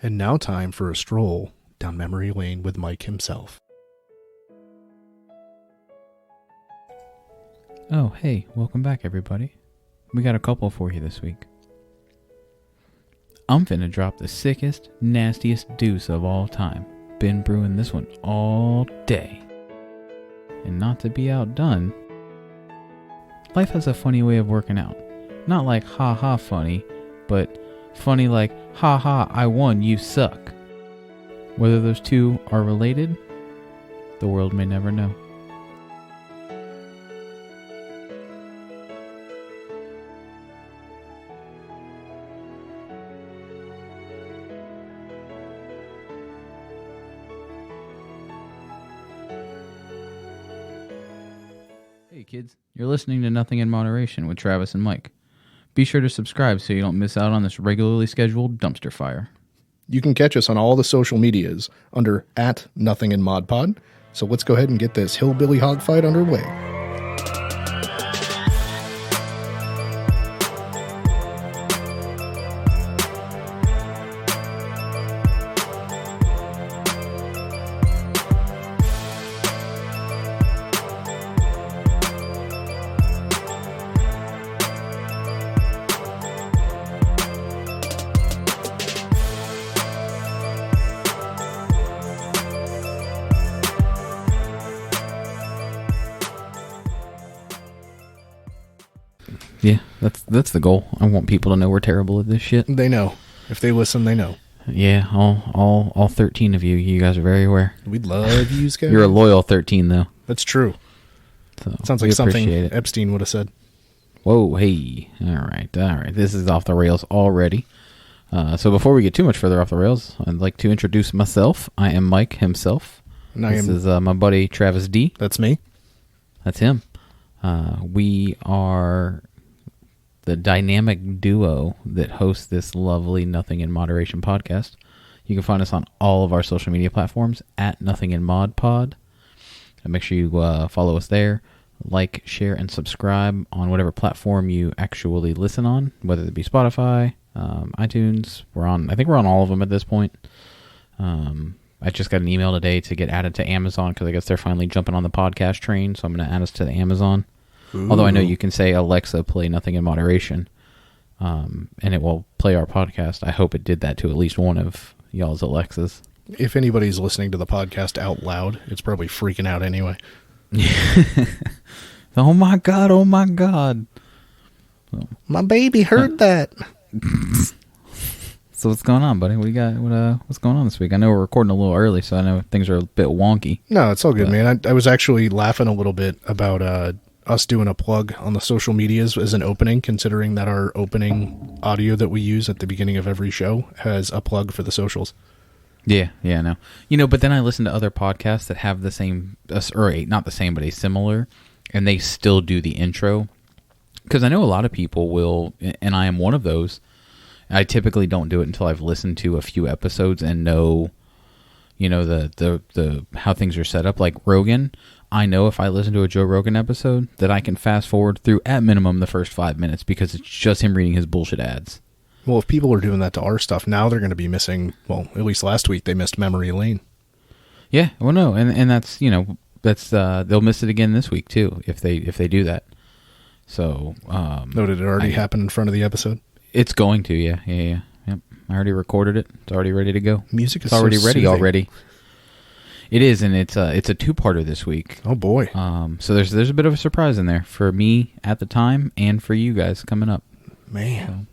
And now time for a stroll down memory lane with Mike himself. Oh, hey, welcome back, everybody. We got a couple for you this week. I'm finna drop the sickest, nastiest deuce of all time. Been brewing this one all day. And not to be outdone, life has a funny way of working out. Not like ha-ha funny, but funny like ha-ha, I won, you suck. Whether those two are related, the world may never know. Hey kids, you're listening to Nothing in Moderation with Travis and Mike. Be sure to subscribe so you don't miss out on this regularly scheduled dumpster fire. You can catch us on all the social medias under @NothingInModPod. So let's go ahead and get this hillbilly hog fight underway. Yeah, that's the goal. I want people to know we're terrible at this shit. They know. If they listen, they know. Yeah, all 13 of you. You guys are very aware. We love you guys. You're a loyal 13, though. That's true. So Sounds like something Epstein would have said. Whoa, hey. All right. This is off the rails already. So before we get too much further off the rails, I'd like to introduce myself. I am Mike himself. And this is my buddy Travis D. That's me. That's him. We are the dynamic duo that hosts this lovely Nothing in Moderation podcast. You can find us on all of our social media platforms @NothingInModPod. And make sure you follow us there, like, share, and subscribe on whatever platform you actually listen on, whether it be Spotify, iTunes. I think we're on all of them at this point. I just got an email today to get added to Amazon because I guess they're finally jumping on the podcast train, so I'm going to add us to the Amazon. Ooh. Although I know you can say, Alexa, play Nothing in Moderation, and it will play our podcast. I hope it did that to at least one of y'all's Alexas. If anybody's listening to the podcast out loud, it's probably freaking out anyway. Oh my God. So, my baby heard that. So what's going on, buddy? What do you got? What's going on this week? I know we're recording a little early, so I know things are a bit wonky. No, it's all good, man. I was actually laughing a little bit about us doing a plug on the social medias as an opening, considering that our opening audio that we use at the beginning of every show has a plug for the socials. Yeah, I know. But then I listen to other podcasts that have the same, or not the same, but a similar, and they still do the intro. Because I know a lot of people will, and I am one of those. I typically don't do it until I've listened to a few episodes and know, the how things are set up. Like Rogan, I know if I listen to a Joe Rogan episode that I can fast forward through at minimum the first 5 minutes because it's just him reading his bullshit ads. Well, if people are doing that to our stuff, now they're going to be missing, well, at least last week they missed Memory Lane. Yeah, well, no, and that's, they'll miss it again this week too if they do that. So, no, did it already happen in front of the episode? It's going to, yeah. Yep. I already recorded it. It's already ready to go. Music is already so ready soothing. already. It is, and it's a two-parter this week. Oh boy. So there's a bit of a surprise in there for me at the time and for you guys coming up. Man. So,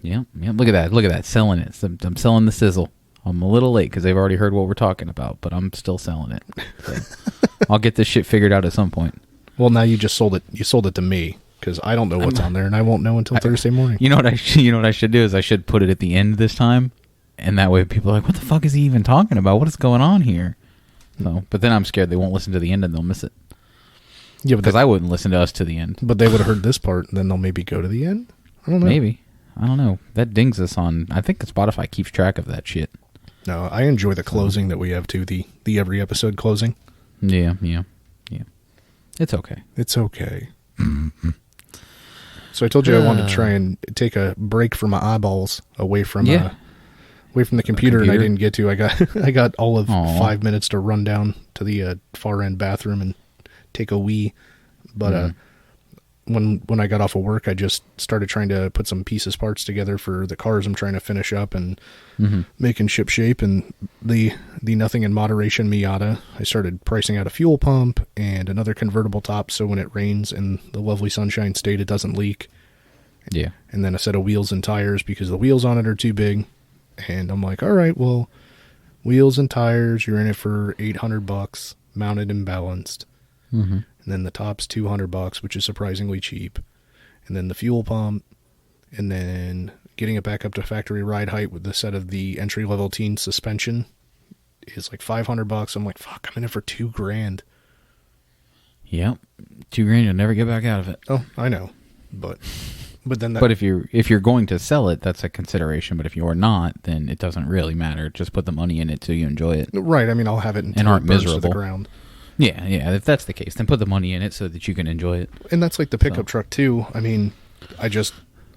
yeah. Look at that. Selling it. I'm selling the sizzle. I'm a little late because they've already heard what we're talking about, but I'm still selling it. So I'll get this shit figured out at some point. Well, now you just sold it. You sold it to me. Because I don't know what's on there, and I won't know until Thursday morning. You know what I should do is I should put it at the end this time, and that way people are like, "What the fuck is he even talking about? What is going on here?" So, but then I'm scared they won't listen to the end and they'll miss it. Yeah, because I wouldn't listen to us to the end. But they would have heard this part, and then they'll maybe go to the end. I don't know. Maybe. I don't know. That dings us on. I think Spotify keeps track of that shit. No, I enjoy the closing that we have too. The every episode closing. Yeah. It's okay. It's okay. So I told you I wanted to try and take a break from my eyeballs away from away from the computer, and I didn't get to. I got all of 5 minutes to run down to the far end bathroom and take a wee. But when I got off of work, I just started trying to put some parts together for the cars I'm trying to finish up and making ship shape. And the Nothing in Moderation Miata, I started pricing out a fuel pump and another convertible top, so when it rains in the lovely Sunshine State, it doesn't leak. Yeah. And then a set of wheels and tires because the wheels on it are too big. And I'm like, all right, well, wheels and tires, you're in it for $800, mounted and balanced. Mm-hmm. And then the top's $200, which is surprisingly cheap. And then the fuel pump, and then getting it back up to factory ride height with the set of the entry-level teen suspension is like $500. I'm like, fuck, I'm in it for $2,000. Yep. $2,000, you'll never get back out of it. Oh, I know. But then but if you're going to sell it, that's a consideration. But if you're not, then it doesn't really matter. Just put the money in it so you enjoy it. Right. I mean, I'll have it until and aren't it burns miserable to the ground. Yeah. If that's the case, then put the money in it so that you can enjoy it. And that's like the pickup truck too. I mean, I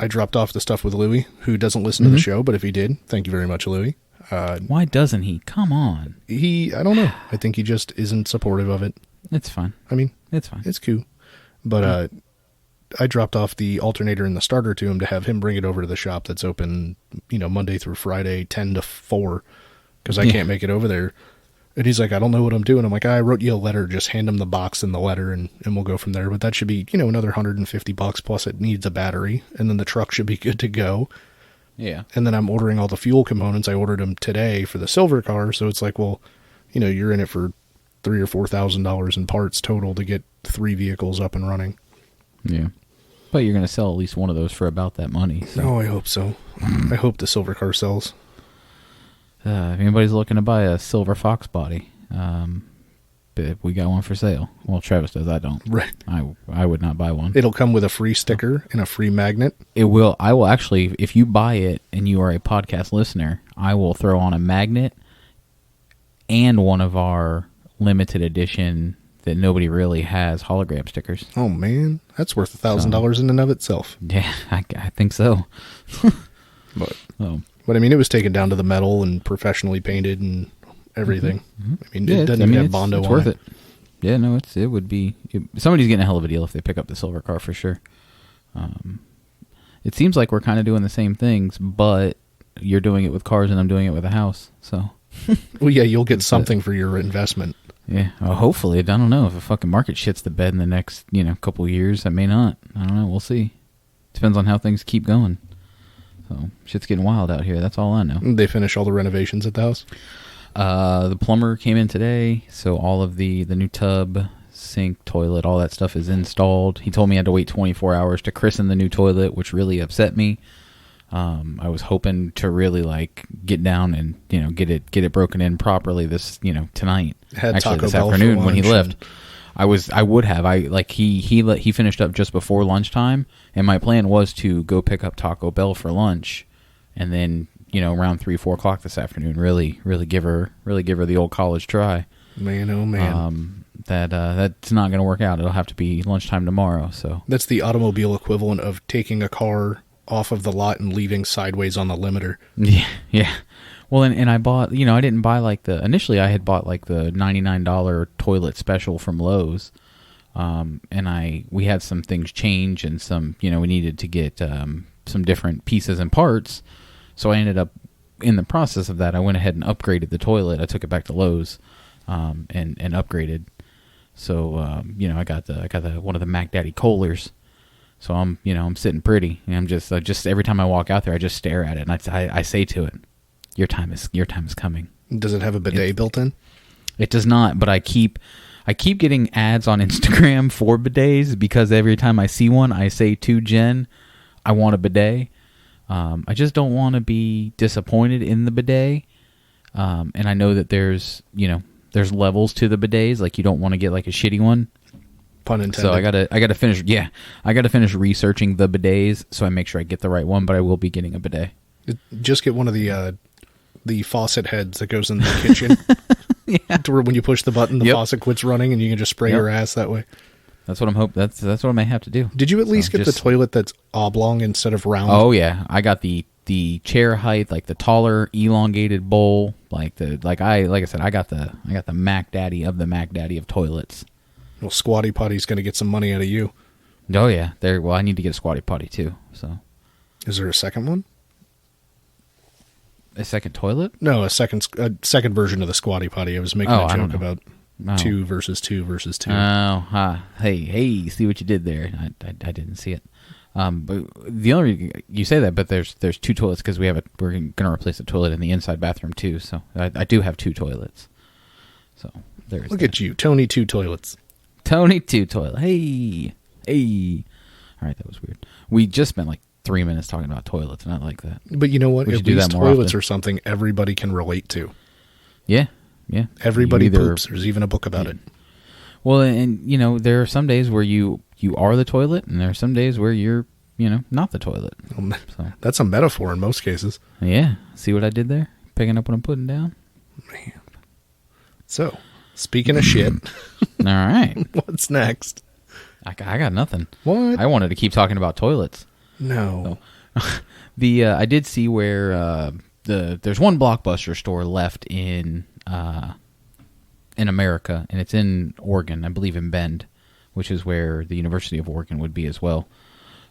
dropped off the stuff with Louie, who doesn't listen to the show, but if he did, thank you very much, Louie. Why doesn't he? Come on. I don't know. I think he just isn't supportive of it. It's fine. I mean, it's fine. It's cool. But I dropped off the alternator and the starter to him to have him bring it over to the shop that's open, Monday through Friday, 10 to 4, because I can't make it over there. And he's like, I don't know what I'm doing. I'm like, I wrote you a letter. Just hand him the box and the letter, and we'll go from there. But that should be, another $150, plus it needs a battery, and then the truck should be good to go. Yeah. And then I'm ordering all the fuel components. I ordered them today for the silver car, so it's like, well, you're in it for $3,000 or $4,000 in parts total to get 3 vehicles up and running. Yeah. But you're going to sell at least one of those for about that money. So. Oh, I hope so. I hope the silver car sells. If anybody's looking to buy a silver Fox body, we got one for sale. Well, Travis does. I don't. Right. I would not buy one. It'll come with a free sticker and a free magnet. It will. I will actually, if you buy it and you are a podcast listener, I will throw on a magnet and one of our limited edition that nobody really has hologram stickers. Oh, man. That's worth $1,000 in and of itself. Yeah, I think so. But I mean, it was taken down to the metal and professionally painted and everything. Mm-hmm. I mean, it doesn't even have Bondo it's on worth it. Yeah, no, it would be. Somebody's getting a hell of a deal if they pick up the silver car for sure. It seems like we're kind of doing the same things, but you're doing it with cars and I'm doing it with a house. So, well, yeah, you'll get something for your investment. Yeah, well, hopefully. I don't know if the fucking market shits the bed in the next couple of years. I may not. I don't know. We'll see. Depends on how things keep going. So shit's getting wild out here. That's all I know. They finish all the renovations at the house? The plumber came in today, so all of the new tub, sink, toilet, all that stuff is installed. He told me I had to wait 24 hours to christen the new toilet, which really upset me. I was hoping to really get down and get it broken in properly this tonight. Actually, this afternoon when he left. I would have. He finished up just before lunchtime, and my plan was to go pick up Taco Bell for lunch, and then around 3-4 o'clock this afternoon, really give her the old college try. Man, oh man. That's not going to work out. It'll have to be lunchtime tomorrow. So that's the automobile equivalent of taking a car off of the lot and leaving sideways on the limiter. Yeah. Well, and I bought, I didn't buy initially I had bought the $99 toilet special from Lowe's. And we had some things change and some, we needed to get some different pieces and parts. So I ended up, in the process of that, I went ahead and upgraded the toilet. I took it back to Lowe's and upgraded. So, I got the one of the Mac Daddy Kohlers. So I'm sitting pretty. And I'm just every time I walk out there, I just stare at it and I say to it, Your time is coming. Does it have a bidet built in? It does not, but I keep getting ads on Instagram for bidets because every time I see one, I say to Jen, I want a bidet. I just don't want to be disappointed in the bidet. And I know that there's levels to the bidets. You don't want to get a shitty one. Pun intended. So I gotta finish. Yeah, I gotta finish researching the bidets so I make sure I get the right one. But I will be getting a bidet. Just get one of the faucet heads that goes in the kitchen. Yeah. To where when you push the button, the faucet quits running, and you can just spray your ass that way. That's what I'm hoping. That's what I may have to do. Did you at least get the toilet that's oblong instead of round? Oh yeah, I got the the chair height, like the taller, elongated bowl, like I said, I got the Mac Daddy of the Mac Daddy of toilets. Well, Squatty Potty's going to get some money out of you. Oh yeah, well, I need to get a Squatty Potty too. So, is there a second one? A second toilet? No, a second version of the Squatty Potty. I was making a joke about 2 versus 2 versus 2. Oh, hey, see what you did there. I didn't see it. But the only reason you say that, but there's 2 toilets because we're going to replace a toilet in the inside bathroom too. So I do have 2 toilets. So there's Look at you, Tony 2 toilets. Tony 2 toilet. Hey. All right, that was weird. We just spent like 3 minutes talking about toilets, and I like that. But you know what? We At should do least that more toilets often. are something everybody can relate to. Yeah. Everybody poops. There's even a book about it. Well, and there are some days where you are the toilet, and there are some days where you're not the toilet. So. That's a metaphor in most cases. Yeah. See what I did there? Picking up what I'm putting down. Man. So, speaking of shit. All right. What's next? I got nothing. What? I wanted to keep talking about toilets. No. So, I did see where there's one Blockbuster store left in America, and it's in Oregon, I believe in Bend, which is where the University of Oregon would be as well.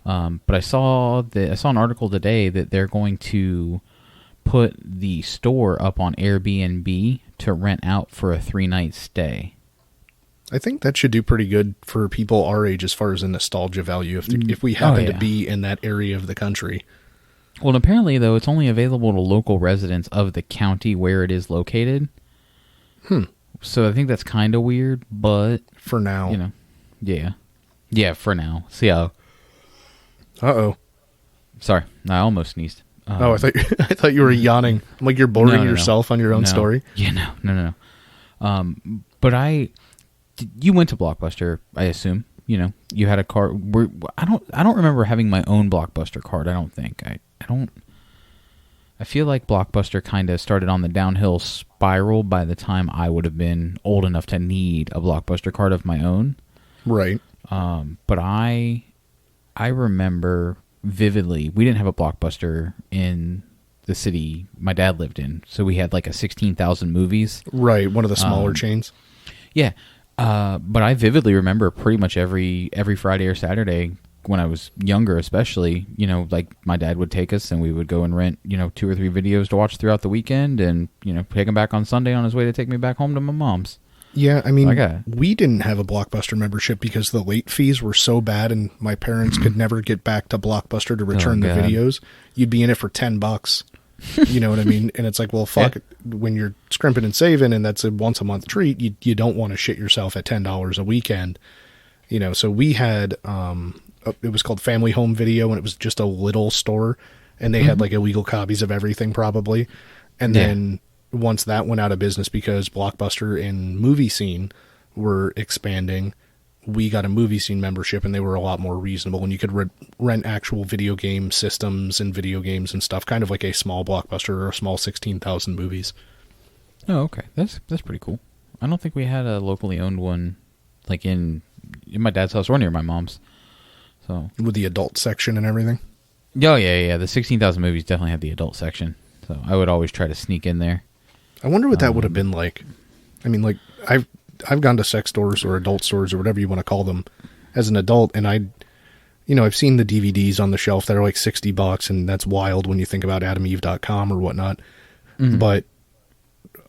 But I saw an article today that they're going to put the store up on Airbnb to rent out for a 3-night stay. I think that should do pretty good for people our age as far as a nostalgia value if we happen to be in that area of the country. Well, apparently, though, it's only available to local residents of the county where it is located. So I think that's kind of weird, but... For now. Yeah. Yeah, for now. See how... Uh-oh. Sorry, I almost sneezed. I thought you were yawning. I'm like you're boring yourself on your own story. Yeah, no. But you went to Blockbuster, I assume. You had a card. I don't remember having my own Blockbuster card. I don't think. I feel like Blockbuster kind of started on the downhill spiral by the time I would have been old enough to need a Blockbuster card of my own. Right. But I remember vividly, we didn't have a Blockbuster in the city my dad lived in, so we had like a 16,000 movies. Right, one of the smaller chains. Yeah, but I vividly remember pretty much every Friday or Saturday when I was younger, especially, like my dad would take us and we would go and rent, 2 or 3 videos to watch throughout the weekend, and take him back on Sunday on his way to take me back home to my mom's. Yeah, I mean, we didn't have a Blockbuster membership because the late fees were so bad and my parents could never get back to Blockbuster to return the videos. You'd be in it for $10. You know what I mean? And it's like, well, fuck, when you're scrimping and saving and that's a once a month treat, you don't want to shit yourself at $10 a weekend. So we had, it was called Family Home Video, and it was just a little store, and they had like illegal copies of everything probably. And then once that went out of business because Blockbuster and Movie Scene were expanding, we got a Movie Scene membership, and they were a lot more reasonable, and you could rent actual video game systems and video games and stuff, kind of like a small Blockbuster or a small 16,000 movies. Oh, okay. That's pretty cool. I don't think we had a locally owned one like in my dad's house or near my mom's. So with the adult section and everything? Oh, yeah. The 16,000 movies definitely had the adult section, so I would always try to sneak in there. I wonder what that would have been like. I mean, like, I've gone to sex stores or adult stores or whatever you want to call them as an adult, and I've seen the DVDs on the shelf that are like $60, and that's wild when you think about AdamEve.com or whatnot. Mm-hmm. But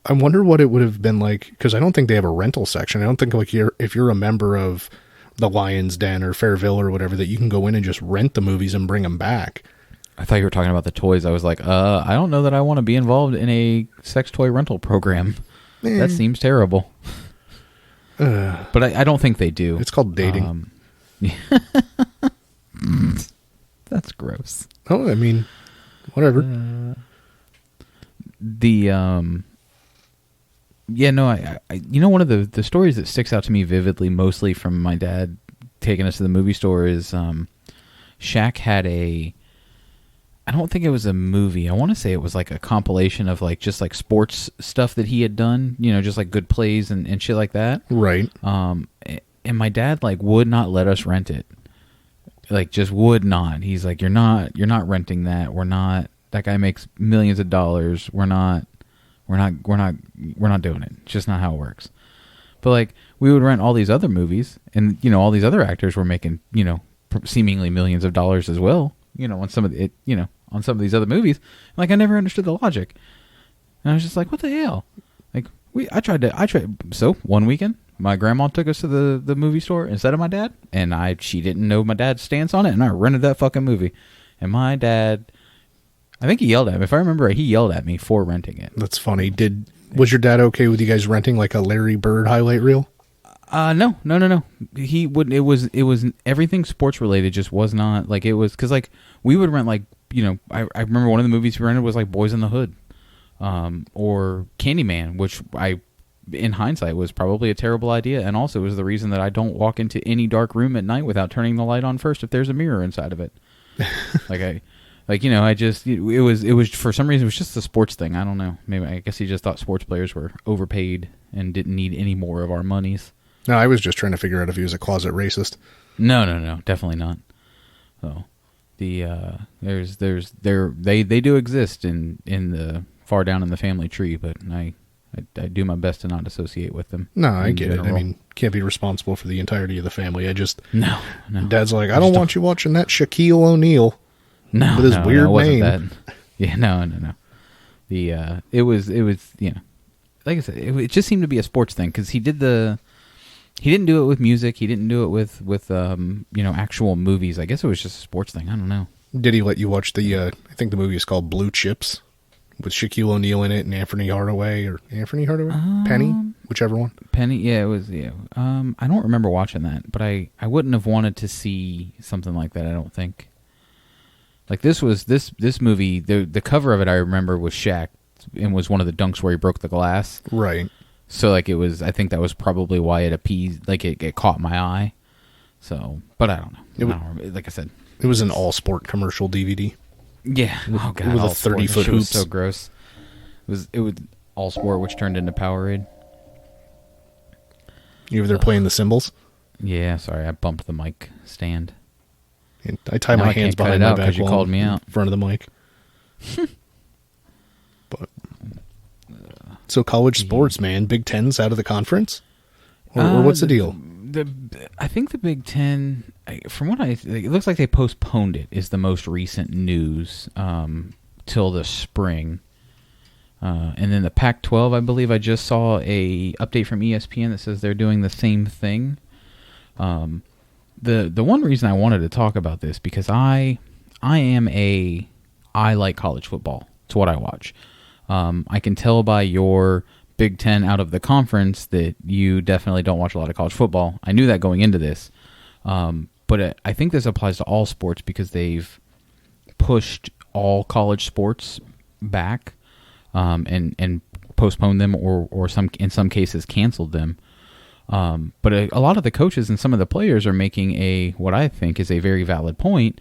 I wonder what it would have been like, because I don't think they have a rental section. I don't think like if you're a member of the Lion's Den or Fairville or whatever, that you can go in and just rent the movies and bring them back. I thought you were talking about the toys. I was like, I don't know that I want to be involved in a sex toy rental program. That seems terrible. But I don't think they do. It's called dating. That's gross. Oh, I mean, whatever. One of the stories that sticks out to me vividly, mostly from my dad taking us to the movie store, is Shaq had I don't think it was a movie. I want to say it was like a compilation of like just like sports stuff that he had done, just like good plays and shit like that. Right. And my dad like would not let us rent it. Like just would not. He's like, you're not renting that. We're not That guy makes millions of dollars. We're not doing it. It's just not how it works. But like, we would rent all these other movies, and all these other actors were making seemingly millions of dollars as well. On some of on some of these other movies. Like, I never understood the logic, and I was just like, what the hell? Like, I tried. So one weekend, my grandma took us to the movie store instead of my dad, and she didn't know my dad's stance on it, and I rented that fucking movie. And my dad, I think he yelled at me. If I remember right, he yelled at me for renting it. That's funny. Was your dad okay with you guys renting like a Larry Bird highlight reel? No. He wouldn't. It was everything sports related. Just was not like it was, because like we would rent like I remember one of the movies we rented was like Boys in the Hood, or Candyman, which in hindsight was probably a terrible idea, and also was the reason that I don't walk into any dark room at night without turning the light on first if there's a mirror inside of it. It was for some reason it was just a sports thing. I don't know. Maybe I guess he just thought sports players were overpaid and didn't need any more of our monies. No, I was just trying to figure out if he was a closet racist. No, definitely not. So they do exist in the far down in the family tree, but I do my best to not associate with them. No, I get it. I mean, can't be responsible for the entirety of the family. No. Dad's like, I don't want you watching that Shaquille O'Neal. No, with his weird name. That. Yeah, no. It was like I said, it just seemed to be a sports thing, because he didn't do it with music. He didn't do it with actual movies. I guess it was just a sports thing. I don't know. Did he let you watch I think the movie is called Blue Chips, with Shaquille O'Neal in it and Anthony Hardaway, Penny, whichever one. Penny, yeah, it was. Yeah, I don't remember watching that, but I wouldn't have wanted to see something like that. I don't think. Like this movie, the cover of it I remember was Shaq, and was one of the dunks where he broke the glass. Right. So like it was, I think that was probably why it appeased, like it caught my eye. So, but I don't know. Like I said, it was an all sport commercial DVD. Yeah. Oh god. With a 30-foot hoop. Was so gross. It was all sport, which turned into Powerade. You over there playing the cymbals? Yeah. Sorry, I bumped the mic stand. And I tie my hands behind my back because you called me out in front of the mic. But so college sports, man. Big Ten's out of the conference, or what's the deal? I think the Big Ten, from what it looks like they postponed it. Is the most recent news till the spring, and then the Pac-12. I believe I just saw a update from ESPN that says they're doing the same thing. The one reason I wanted to talk about this, because I like college football. It's what I watch. I can tell by your Big Ten out of the conference that you definitely don't watch a lot of college football. I knew that going into this. But I think this applies to all sports, because they've pushed all college sports back and postponed them or in some cases canceled them. But a lot of the coaches and some of the players are making what I think is a very valid point,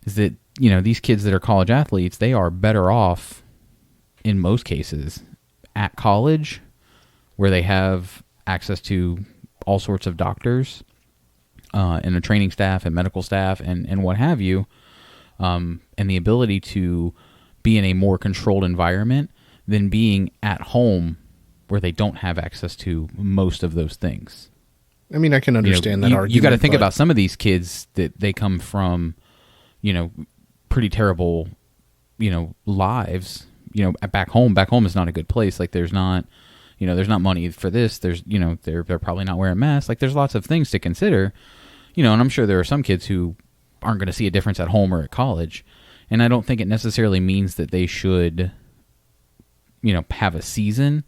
is that these kids that are college athletes, they are better off in most cases at college, where they have access to all sorts of doctors and a training staff and medical staff and what have you, and the ability to be in a more controlled environment than being at home, where they don't have access to most of those things. I mean, I can understand that argument. You got to think about some of these kids that they come from, pretty terrible, lives. Back home. Back home is not a good place. Like there's not money for this. There's, they're probably not wearing masks. Like there's lots of things to consider, and I'm sure there are some kids who aren't going to see a difference at home or at college. And I don't think it necessarily means that they should, have a season.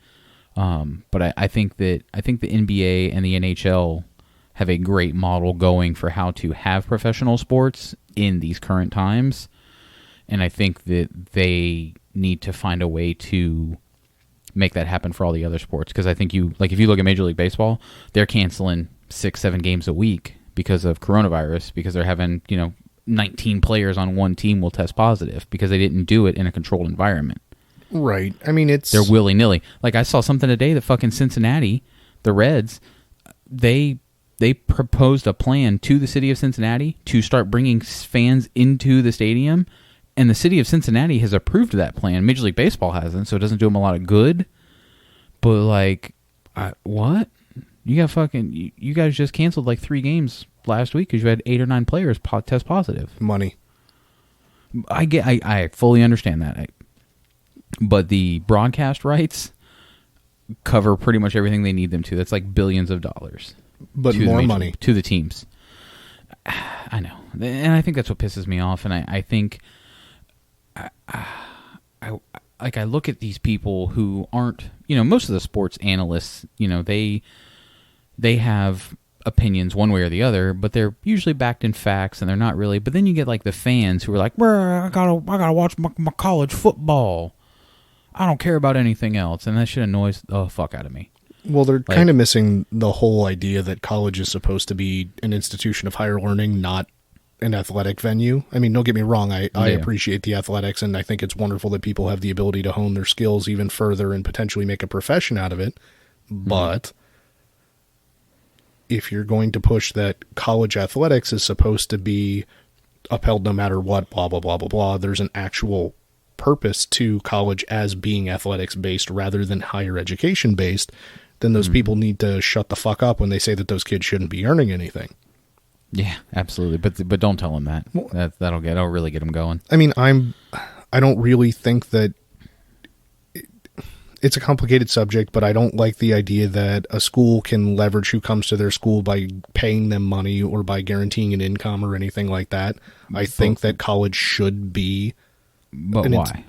But I think the NBA and the NHL have a great model going for how to have professional sports in these current times. And I think that they need to find a way to make that happen for all the other sports. Because I think if you look at Major League Baseball, they're canceling 6-7 games a week because of coronavirus, because they're having, 19 players on one team will test positive because they didn't do it in a controlled environment. Right. I mean, they're willy-nilly. Like I saw something today that fucking Cincinnati, the Reds, they proposed a plan to the city of Cincinnati to start bringing fans into the stadium And the city of Cincinnati has approved that plan. Major League Baseball hasn't, so it doesn't do them a lot of good. But, like, what? You guys just canceled, like, 3 games last week because you had 8 or 9 players test positive. Money. I fully understand that. But the broadcast rights cover pretty much everything they need them to. That's like billions of dollars. But more money. To the teams. I know. And I think that's what pisses me off. And I think... I look at these people who aren't... most of the sports analysts, they have opinions one way or the other, but they're usually backed in facts, and they're not really. But then you get like the fans who are like, I gotta watch my college football. I don't care about anything else, and that shit annoys the fuck out of me. Well, they're kind of missing the whole idea that college is supposed to be an institution of higher learning, not an athletic venue. I mean, don't get me wrong. I appreciate the athletics, and I think it's wonderful that people have the ability to hone their skills even further and potentially make a profession out of it. But if you're going to push that college athletics is supposed to be upheld no matter what, blah, blah, blah, blah, blah, there's an actual purpose to college as being athletics based rather than higher education based, then those people need to shut the fuck up when they say that those kids shouldn't be earning anything. Yeah, absolutely. But don't tell them that. Well, that'll really get them going. I mean, I don't really think that it's a complicated subject, but I don't like the idea that a school can leverage who comes to their school by paying them money or by guaranteeing an income or anything like that. I think that college should be. But why?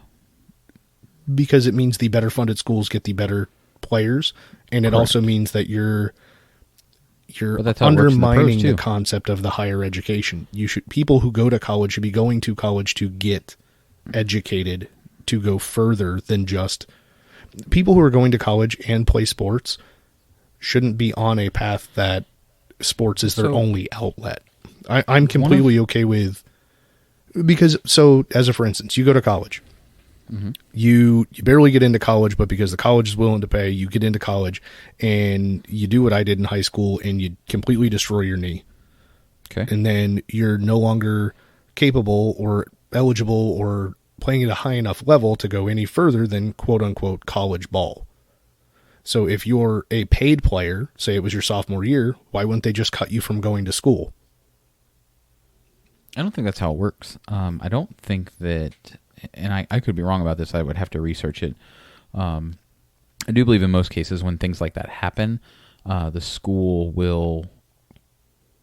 Because it means the better funded schools get the better players, and it also means that you're undermining the concept of the higher education. People who go to college should be going to college to get educated, to go further than just people who are going to college and play sports shouldn't be on a path that sports is their only outlet. I'm completely okay with, because as a for instance, you go to college. You barely get into college, but because the college is willing to pay, you get into college and you do what I did in high school and you completely destroy your knee. Okay. And then you're no longer capable or eligible or playing at a high enough level to go any further than quote unquote college ball. So if you're a paid player, say it was your sophomore year, why wouldn't they just cut you from going to school? I don't think that's how it works. I don't think that... And I could be wrong about this. I would have to research it. I do believe in most cases when things like that happen, the school will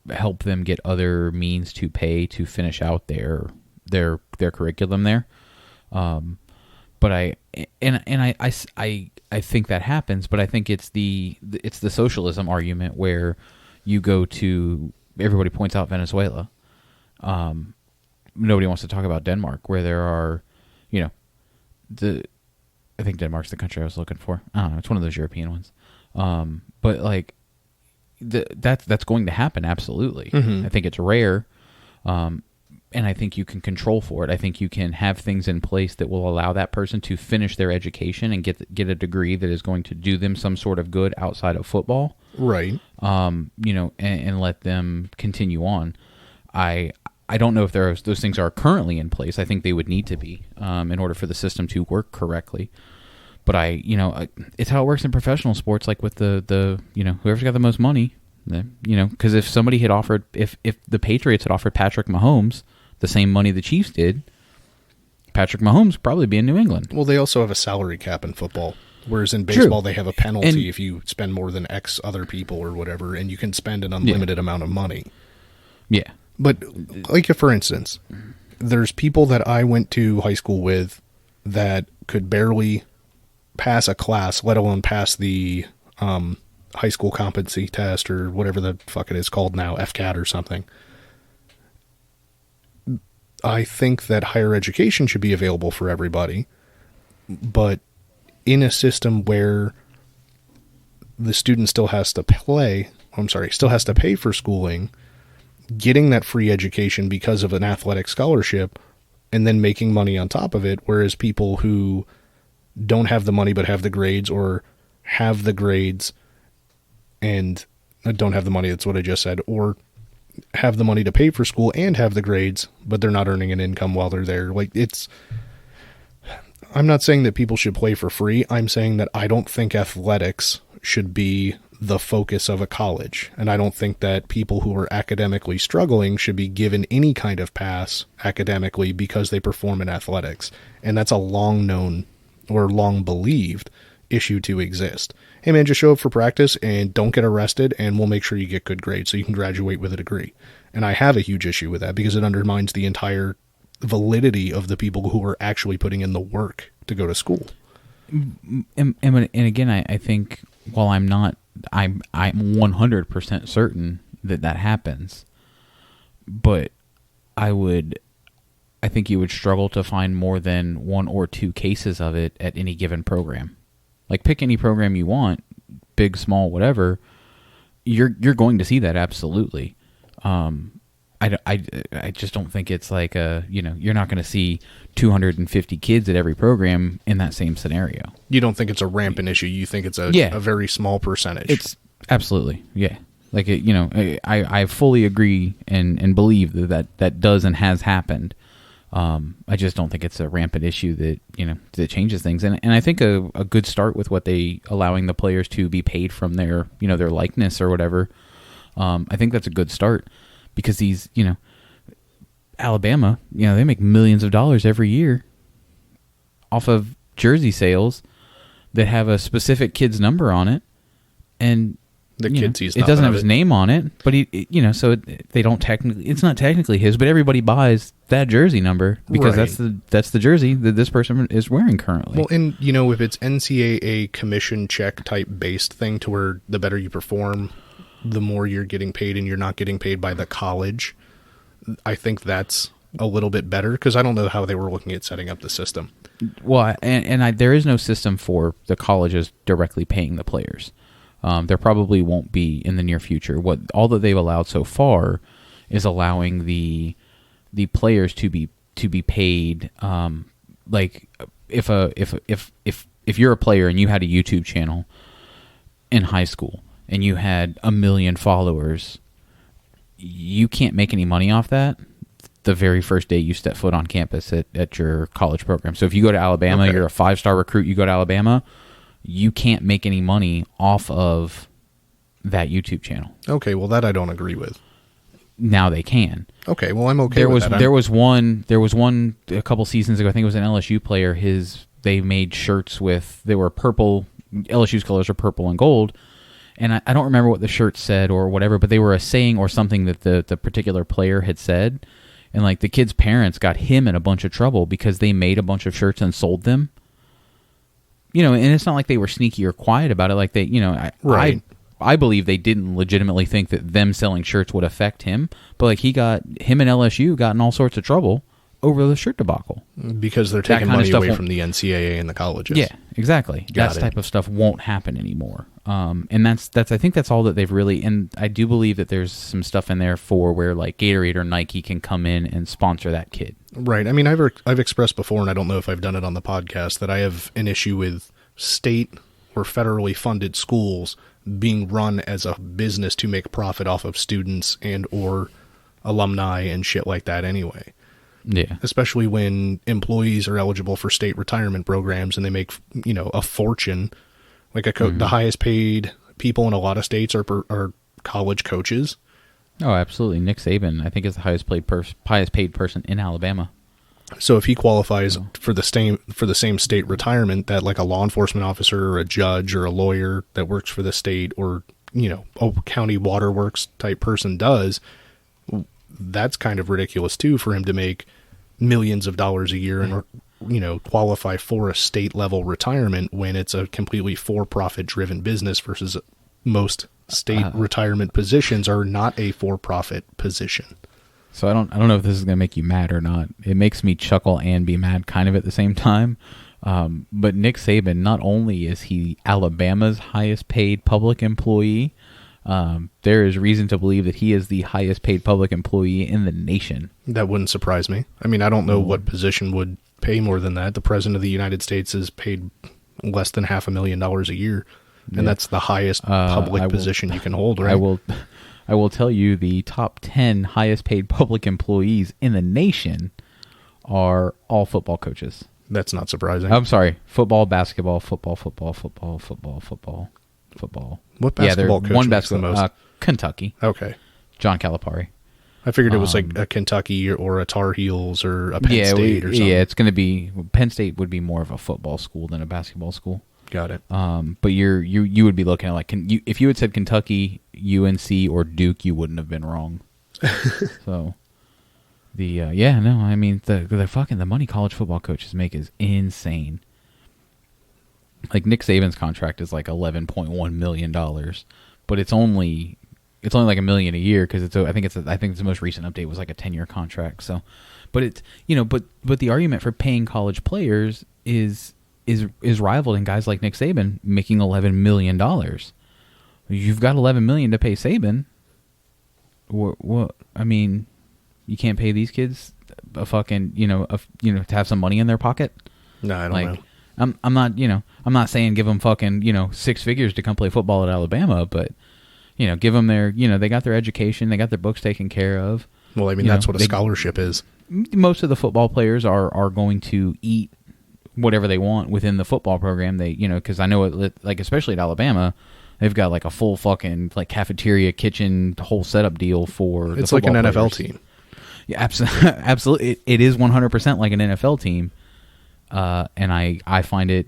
help them get other means to pay to finish out their curriculum there. But I think that happens. But I think it's the socialism argument where you go to, everybody points out Venezuela. Nobody wants to talk about Denmark, where there are, I think Denmark's the country I was looking for. I don't know. It's one of those European ones. But like, that's going to happen. Absolutely. I think it's rare. And I think you can control for it. I think you can have things in place that will allow that person to finish their education and get a degree that is going to do them some sort of good outside of football. Right. And let them continue on. I don't know if those things are currently in place. I think they would need to be in order for the system to work correctly. But it's how it works in professional sports, like with the whoever's got the most money, because if somebody had offered, if the Patriots had offered Patrick Mahomes the same money the Chiefs did, Patrick Mahomes would probably be in New England. Well, they also have a salary cap in football, whereas in baseball they have a penalty if you spend more than X other people or whatever, and you can spend an unlimited amount of money. Yeah. But, like, for instance, there's people that I went to high school with that could barely pass a class, let alone pass the high school competency test or whatever the fuck it is called now, FCAT or something. I think that higher education should be available for everybody, but in a system where the student still has to pay for schooling, getting that free education because of an athletic scholarship and then making money on top of it, whereas people who don't have the money but have the grades, or have the grades and don't have the money, that's what I just said, or have the money to pay for school and have the grades, but they're not earning an income while they're there. Like, I'm not saying that people should play for free. I'm saying that I don't think athletics should be the focus of a college. And I don't think that people who are academically struggling should be given any kind of pass academically because they perform in athletics. And that's a long known or long believed issue to exist. Hey man, just show up for practice and don't get arrested, and we'll make sure you get good grades so you can graduate with a degree. And I have a huge issue with that because it undermines the entire validity of the people who are actually putting in the work to go to school. And again, I think while I'm 100% certain that happens, but I think you would struggle to find more than 1 or 2 cases of it at any given program. Like, pick any program you want, big, small, whatever. You're going to see that, absolutely. I just don't think it's like you're not going to see 250 kids at every program in that same scenario. You don't think it's a rampant issue. You think it's a very small percentage. It's absolutely, yeah. Like, I fully agree and believe that does and has happened. I just don't think it's a rampant issue that changes things. And I think a good start with what allowing the players to be paid from their likeness or whatever. I think that's a good start because these, Alabama, they make millions of dollars every year off of jersey sales that have a specific kid's number on it. And the kid sees it doesn't have his name on it, but they don't technically, it's not technically his, but everybody buys that jersey number because that's the jersey that this person is wearing currently. Well, and if it's NCAA commission check type based thing to where the better you perform, the more you're getting paid, and you're not getting paid by the college, I think that's a little bit better because I don't know how they were looking at setting up the system. Well, and there is no system for the colleges directly paying the players. There probably won't be in the near future. All that they've allowed so far is allowing the players to be paid. Like if you're a player and you had a YouTube channel in high school and you had 1 million followers, you can't make any money off that the very first day you step foot on campus at your college program. So if you go to Alabama, you're a 5-star recruit, you go to Alabama, you can't make any money off of that YouTube channel. Okay, well, that I don't agree with. Now they can. Okay, well, I'm okay with that. There was one a couple seasons ago, I think it was an LSU player, they made shirts they were purple, LSU's colors are purple and gold, and I don't remember what the shirt said or whatever, but they were a saying or something that the particular player had said, and like the kid's parents got him in a bunch of trouble because they made a bunch of shirts and sold them. And it's not like they were sneaky or quiet about it. Like they, right. I believe they didn't legitimately think that them selling shirts would affect him, but like him and LSU got in all sorts of trouble over the shirt debacle because they're taking money away from the NCAA and the colleges. Yeah, exactly. That type of stuff won't happen anymore. And that's I think that's all that they've really. And I do believe that there's some stuff in there for where like Gatorade or Nike can come in and sponsor that kid. Right. I mean, I've expressed before, and I don't know if I've done it on the podcast, that I have an issue with state or federally funded schools being run as a business to make profit off of students and or alumni and shit like that anyway. Yeah. Especially when employees are eligible for state retirement programs and they make, a fortune. Like the highest paid people in a lot of states are college coaches. Oh, absolutely. Nick Saban, I think, is the highest paid person in Alabama. So if he qualifies for the same state retirement that like a law enforcement officer or a judge or a lawyer that works for the state or, a county waterworks type person does, that's kind of ridiculous too for him to make millions of dollars a year and qualify for a state level retirement when it's a completely for-profit driven business versus most state retirement positions are not a for-profit position. So I don't know if this is going to make you mad or not. It makes me chuckle and be mad kind of at the same time. But Nick Saban, not only is he Alabama's highest paid public employee, there is reason to believe that he is the highest paid public employee in the nation. That wouldn't surprise me. I mean, I don't know what position would pay more than that. The President of the United States is paid less than $500,000 a year, and that's the highest public position you can hold, right? I will tell you the top 10 highest paid public employees in the nation are all football coaches. That's not surprising. I'm sorry. Football, basketball, football. What basketball coach one makes the basketball, most? Kentucky. Okay. John Calipari. I figured it was like a Kentucky or a Tar Heels or a Penn State or something. Yeah, it's going to be Penn State would be more of a football school than a basketball school. Got it. But you would be looking at like if you had said Kentucky, UNC, or Duke, you wouldn't have been wrong. So I mean the money college football coaches make is insane. Like Nick Saban's contract is like $11.1 million, but it's only like $1 million a year because I think the most recent update was like a 10-year contract. So, but it's but the argument for paying college players is rivaled in guys like Nick Saban making $11 million. You've got $11 million to pay Saban. What I mean, you can't pay these kids a fucking to have some money in their pocket. No, I don't know. I'm not saying give them fucking six figures to come play football at Alabama, but give them their they got their education, they got their books taken care of. Well, I mean that's what a scholarship is. Most of the football players are going to eat whatever they want within the football program. They because I know like especially at Alabama, they've got like a full fucking like cafeteria, kitchen, whole setup deal for. It's like an NFL team. Yeah, absolutely. It is 100% like an NFL team. And I find it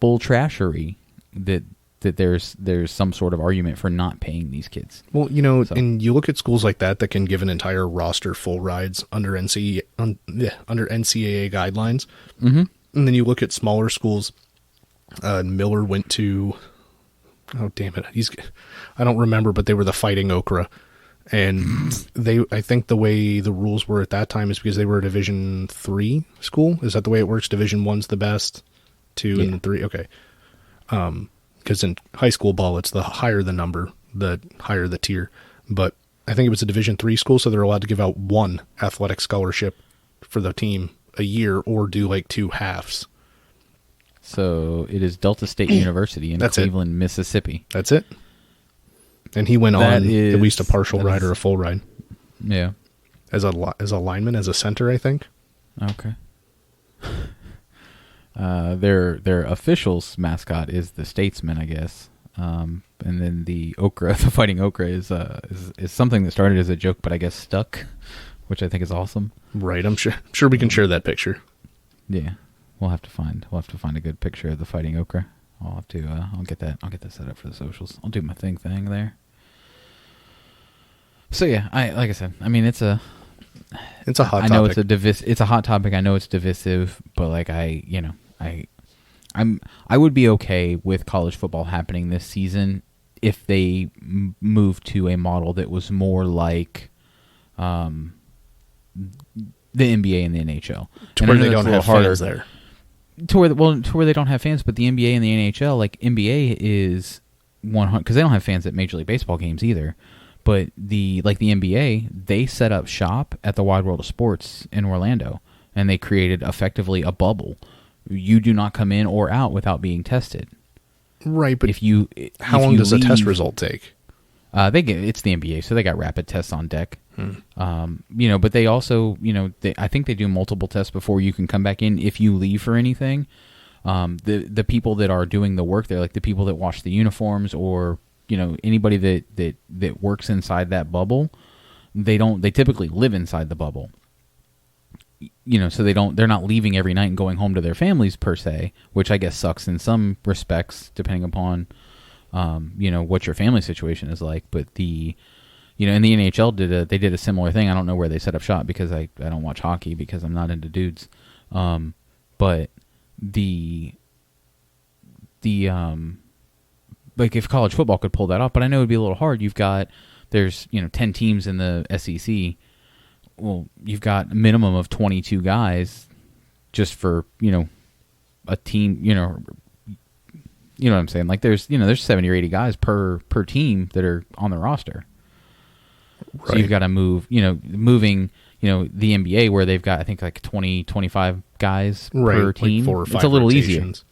bull trashery that there's some sort of argument for not paying these kids. Well, and you look at schools like that can give an entire roster full rides under NCAA guidelines. Mm-hmm. And then you look at smaller schools. Miller went to, oh damn it, I don't remember, but they were the Fighting Okra. And I think the way the rules were at that time is because they were a Division III school. Is that the way it works? Division I's the best, 2 and 3. Okay. Because in high school ball, it's the higher the number, the higher the tier. But I think it was a Division III school, so they're allowed to give out one athletic scholarship for the team a year, or do like 2 halves. So it is Delta State University in Cleveland, Mississippi. That's it. And he went on at least a partial ride or a full ride. Yeah. As a lineman, as a center, I think. Okay. Their official's mascot is the Statesman, I guess. And then the Okra, the Fighting Okra, is something that started as a joke, but I guess stuck, which I think is awesome. Right. I'm sure we can share that picture. Yeah. We'll have to find a good picture of the Fighting Okra. I'll have to. I'll get that set up for the socials. I'll do my thing there. So yeah, like I said, I mean it's a hot topic. I know it's a hot topic. I know it's divisive, but like I would be okay with college football happening this season if they moved to a model that was more like the NBA and the NHL, to where they don't have fans there. To where they don't have fans, but the NBA and the NHL, like NBA is 100 because they don't have fans at Major League Baseball games either. But the NBA, they set up shop at the Wide World of Sports in Orlando, and they created effectively a bubble. You do not come in or out without being tested. Right, but how long does a test result take? It's the NBA, so they got rapid tests on deck. But they also, I think they do multiple tests before you can come back in if you leave for anything. The people that are doing the work there, like the people that wash the uniforms or anybody that works inside that bubble, they typically live inside the bubble. So they're not leaving every night and going home to their families per se, which I guess sucks in some respects depending upon what your family situation is like. But and the NHL did a similar thing. I don't know where they set up shop because I don't watch hockey because I'm not into dudes. But like if college football could pull that off, but I know it'd be a little hard. There's 10 teams in the SEC. Well, you've got a minimum of 22 guys just for, a team, you know what I'm saying? Like there's 70 or 80 guys per team that are on the roster. Right. So you've got to moving the NBA where they've got, I think like 20, 25 guys per team. Like 4 or 5 it's a little rotations.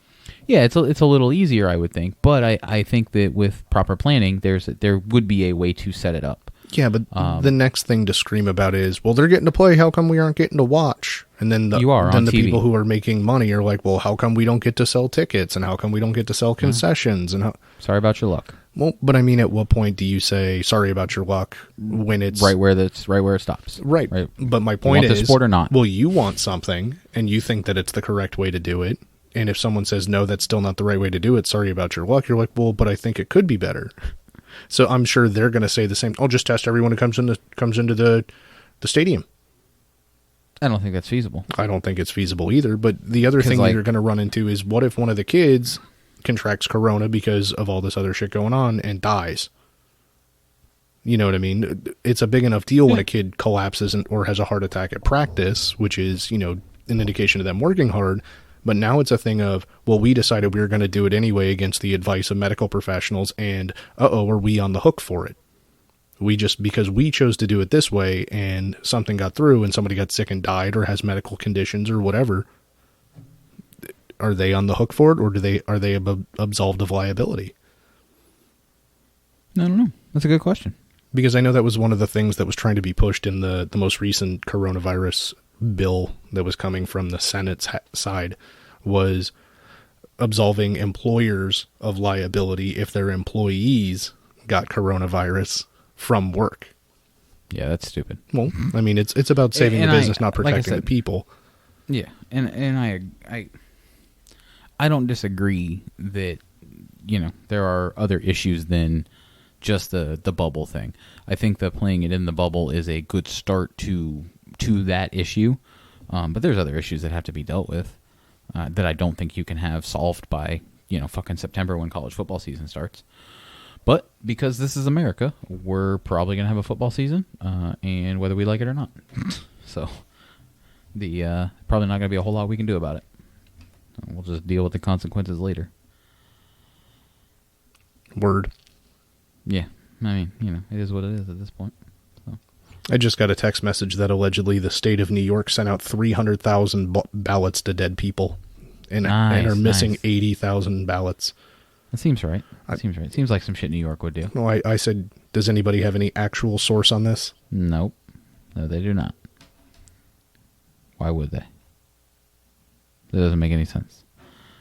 easier. Yeah, it's a little easier, I would think. But I think that with proper planning, there would be a way to set it up. Yeah, but the next thing to scream about is, well, they're getting to play. How come we aren't getting to watch? And then the people who are making money are like, well, how come we don't get to sell tickets? And how come we don't get to sell concessions? And sorry about your luck. Well, but I mean, at what point do you say sorry about your luck when it's right where it stops? Right. But my point is, the sport or not? Well, you want something and you think that it's the correct way to do it. And if someone says, no, that's still not the right way to do it, sorry about your luck, you're like, well, but I think it could be better. So I'm sure they're going to say the same. I'll just test everyone who comes into the stadium. I don't think that's feasible. I don't think it's feasible either. But the other thing that you're going to run into is, what if one of the kids contracts corona because of all this other shit going on and dies? You know what I mean? It's a big enough deal when a kid collapses or has a heart attack at practice, which is, an indication of them working hard. But now it's a thing of, well, we decided we were going to do it anyway against the advice of medical professionals, and are we on the hook for it? Because we chose to do it this way and something got through and somebody got sick and died or has medical conditions or whatever, are they on the hook for it, or are they absolved of liability? I don't know. That's a good question. Because I know that was one of the things that was trying to be pushed in the most recent coronavirus bill that was coming from the Senate's side, was absolving employers of liability if their employees got coronavirus from work. Yeah, that's stupid. Well, I mean, it's about saving the business, not protecting the people. Yeah, and I don't disagree that there are other issues than just the bubble thing. I think that playing it in the bubble is a good start to that issue, but there's other issues that have to be dealt with that I don't think you can have solved by fucking September when college football season starts. But because this is America, we're probably gonna have a football season, and whether we like it or not. So the probably not gonna be a whole lot we can do about it. We'll just deal with the consequences later. Word. Yeah, I mean, it is what it is at this point. So. I just got a text message that allegedly the state of New York sent out 300,000 ballots to dead people and are missing 80,000 ballots. That seems right. It seems like some shit New York would do. No, I said, does anybody have any actual source on this? Nope. No, they do not. Why would they? That doesn't make any sense.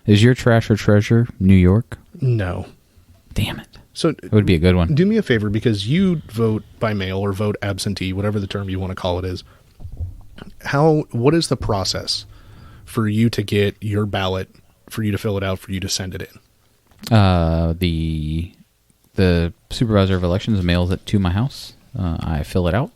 Is your trash or treasure New York? No. Damn it. So it would be a good one. Do me a favor, because you vote by mail or vote absentee, whatever the term you want to call it is. What is the process for you to get your ballot, for you to fill it out, for you to send it in? The supervisor of elections mails it to my house. I fill it out.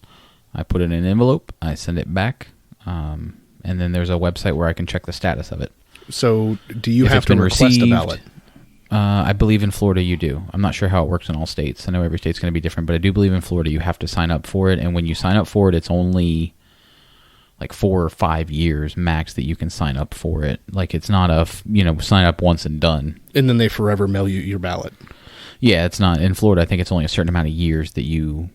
I put it in an envelope. I send it back. And then there's a website where I can check the status of it. So do you have to request a ballot? I believe in Florida you do. I'm not sure how it works in all states. I know every state's going to be different, but I do believe in Florida you have to sign up for it. And when you sign up for it, it's only like 4 or 5 years max that you can sign up for it. Like it's not sign up once and done. And then they forever mail you your ballot. Yeah, it's not. In Florida, I think it's only a certain amount of years that you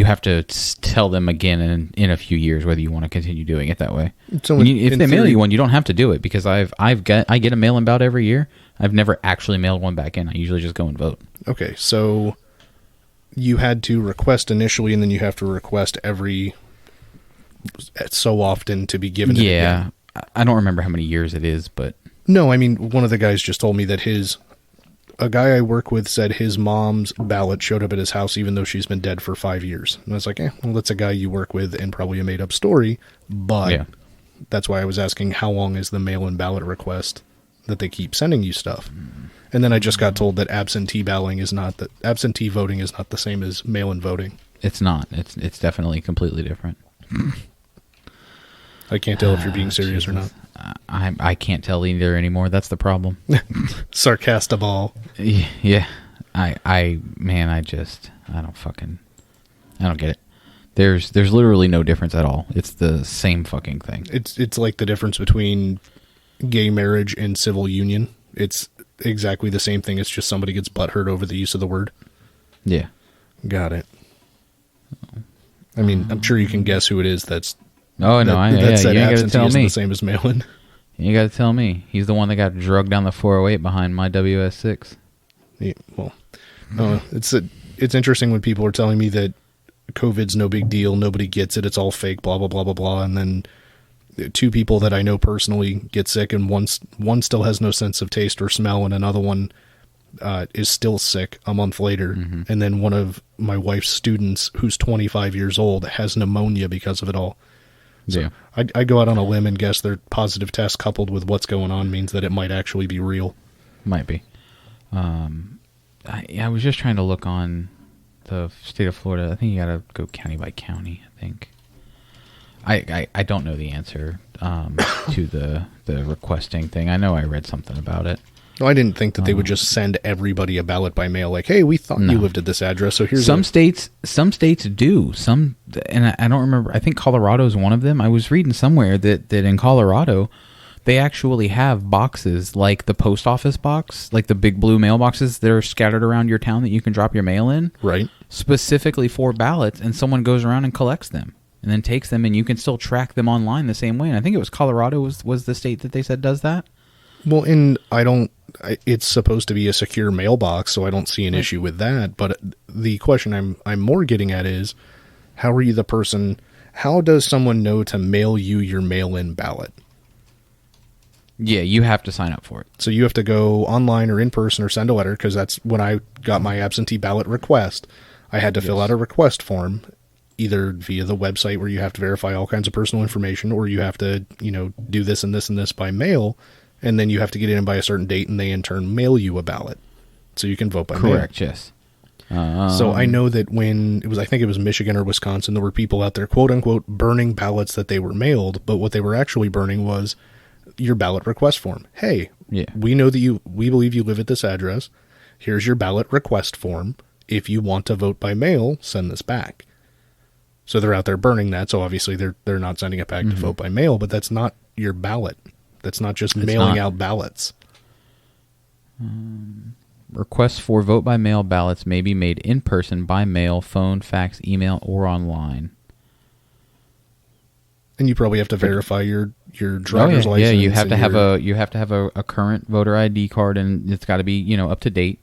have to tell them again in a few years whether you want to continue doing it that way. So if they mail you one, you don't have to do it, because I get a mail-in ballot every year. I've never actually mailed one back in. I usually just go and vote. Okay, so you had to request initially, and then you have to request every so often to be given it again. I don't remember how many years it is, but... No, I mean, one of the guys just told me that a guy I work with said his mom's ballot showed up at his house even though she's been dead for 5 years. And I was like, well, that's a guy you work with and probably a made-up story, but that's why I was asking how long is the mail-in ballot request that they keep sending you stuff. And then I just got told that absentee voting is not the same as mail-in voting. It's not. It's definitely completely different. I can't tell if you're being serious or not. I can't tell either anymore. That's the problem. Sarcastaball. Yeah. I don't get it. There's literally no difference at all. It's the same fucking thing. It's like the difference between gay marriage and civil union. It's exactly the same thing. It's just somebody gets butthurt over the use of the word. Yeah. Got it. I mean, I'm sure you can guess who it is that's... Oh, no, that said you ain't gotta absentee tell isn't me. the same as mail-in. You got to tell me. He's the one that got drugged down the 408 behind my WS6. Yeah, well, it's interesting when people are telling me that COVID's no big deal, nobody gets it, it's all fake, blah, blah, blah, blah, blah. And then two people that I know personally get sick, and one still has no sense of taste or smell, and another one is still sick a month later. Mm-hmm. And then one of my wife's students, who's 25 years old, has pneumonia because of it all. So yeah. I go out on a limb and guess their positive test coupled with what's going on means that it might actually be real. Might be. I was just trying to look on the state of Florida. I think you got to go county by county, I think. I don't know the answer to the requesting thing. I know I read something about it. No, I didn't think that they would just send everybody a ballot by mail. Like, hey, we thought you lived at this address, so here's some states do. And I don't remember. I think Colorado is one of them. I was reading somewhere that in Colorado, they actually have boxes like the post office box, like the big blue mailboxes that are scattered around your town that you can drop your mail in. Right. Specifically for ballots, and someone goes around and collects them and then takes them, and you can still track them online the same way. And I think it was Colorado was the state that they said does that. Well, it's supposed to be a secure mailbox, so I don't see an issue with that. But the question I'm more getting at is, how are you the person? How does someone know to mail you your mail-in ballot? Yeah, you have to sign up for it. So you have to go online or in person or send a letter, because that's when I got my absentee ballot request. I had to fill out a request form, either via the website where you have to verify all kinds of personal information, or you have to, do this and this and this by mail. And then you have to get in by a certain date, and they in turn mail you a ballot, so you can vote by mail. Correct. Yes. So I know that when I think it was Michigan or Wisconsin, there were people out there, quote unquote, burning ballots that they were mailed, but what they were actually burning was your ballot request form. Hey, we know that we believe you live at this address. Here's your ballot request form. If you want to vote by mail, send this back. So they're out there burning that. So obviously they're not sending it back to vote by mail, but that's not your ballot. That's not just mailing out ballots. Requests for vote by mail ballots may be made in person, by mail, phone, fax, email, or online. And you probably have to verify your driver's license. Yeah, you have to have a current voter ID card, and it's got to be up to date.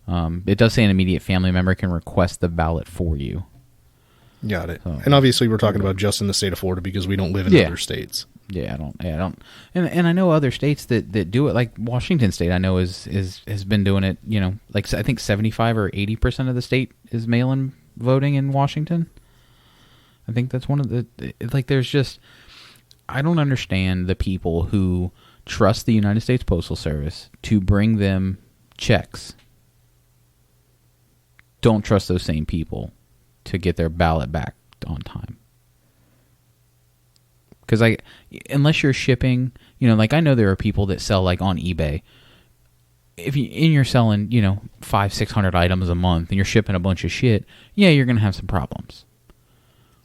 It does say an immediate family member can request the ballot for you. Got it. So, and obviously, we're talking about just in the state of Florida because we don't live in other states. Yeah, I don't. And I know other states that do it. Like Washington State, I know has been doing it. Like I think 75 or 80% of the state is mail-in voting in Washington. I think that's one of the there's just, I don't understand the people who trust the United States Postal Service to bring them checks. Don't trust those same people to get their ballot back on time. Because unless you're shipping, like I know there are people that sell like on eBay. If you're selling, 500-600 items a month and you're shipping a bunch of shit, you're gonna have some problems.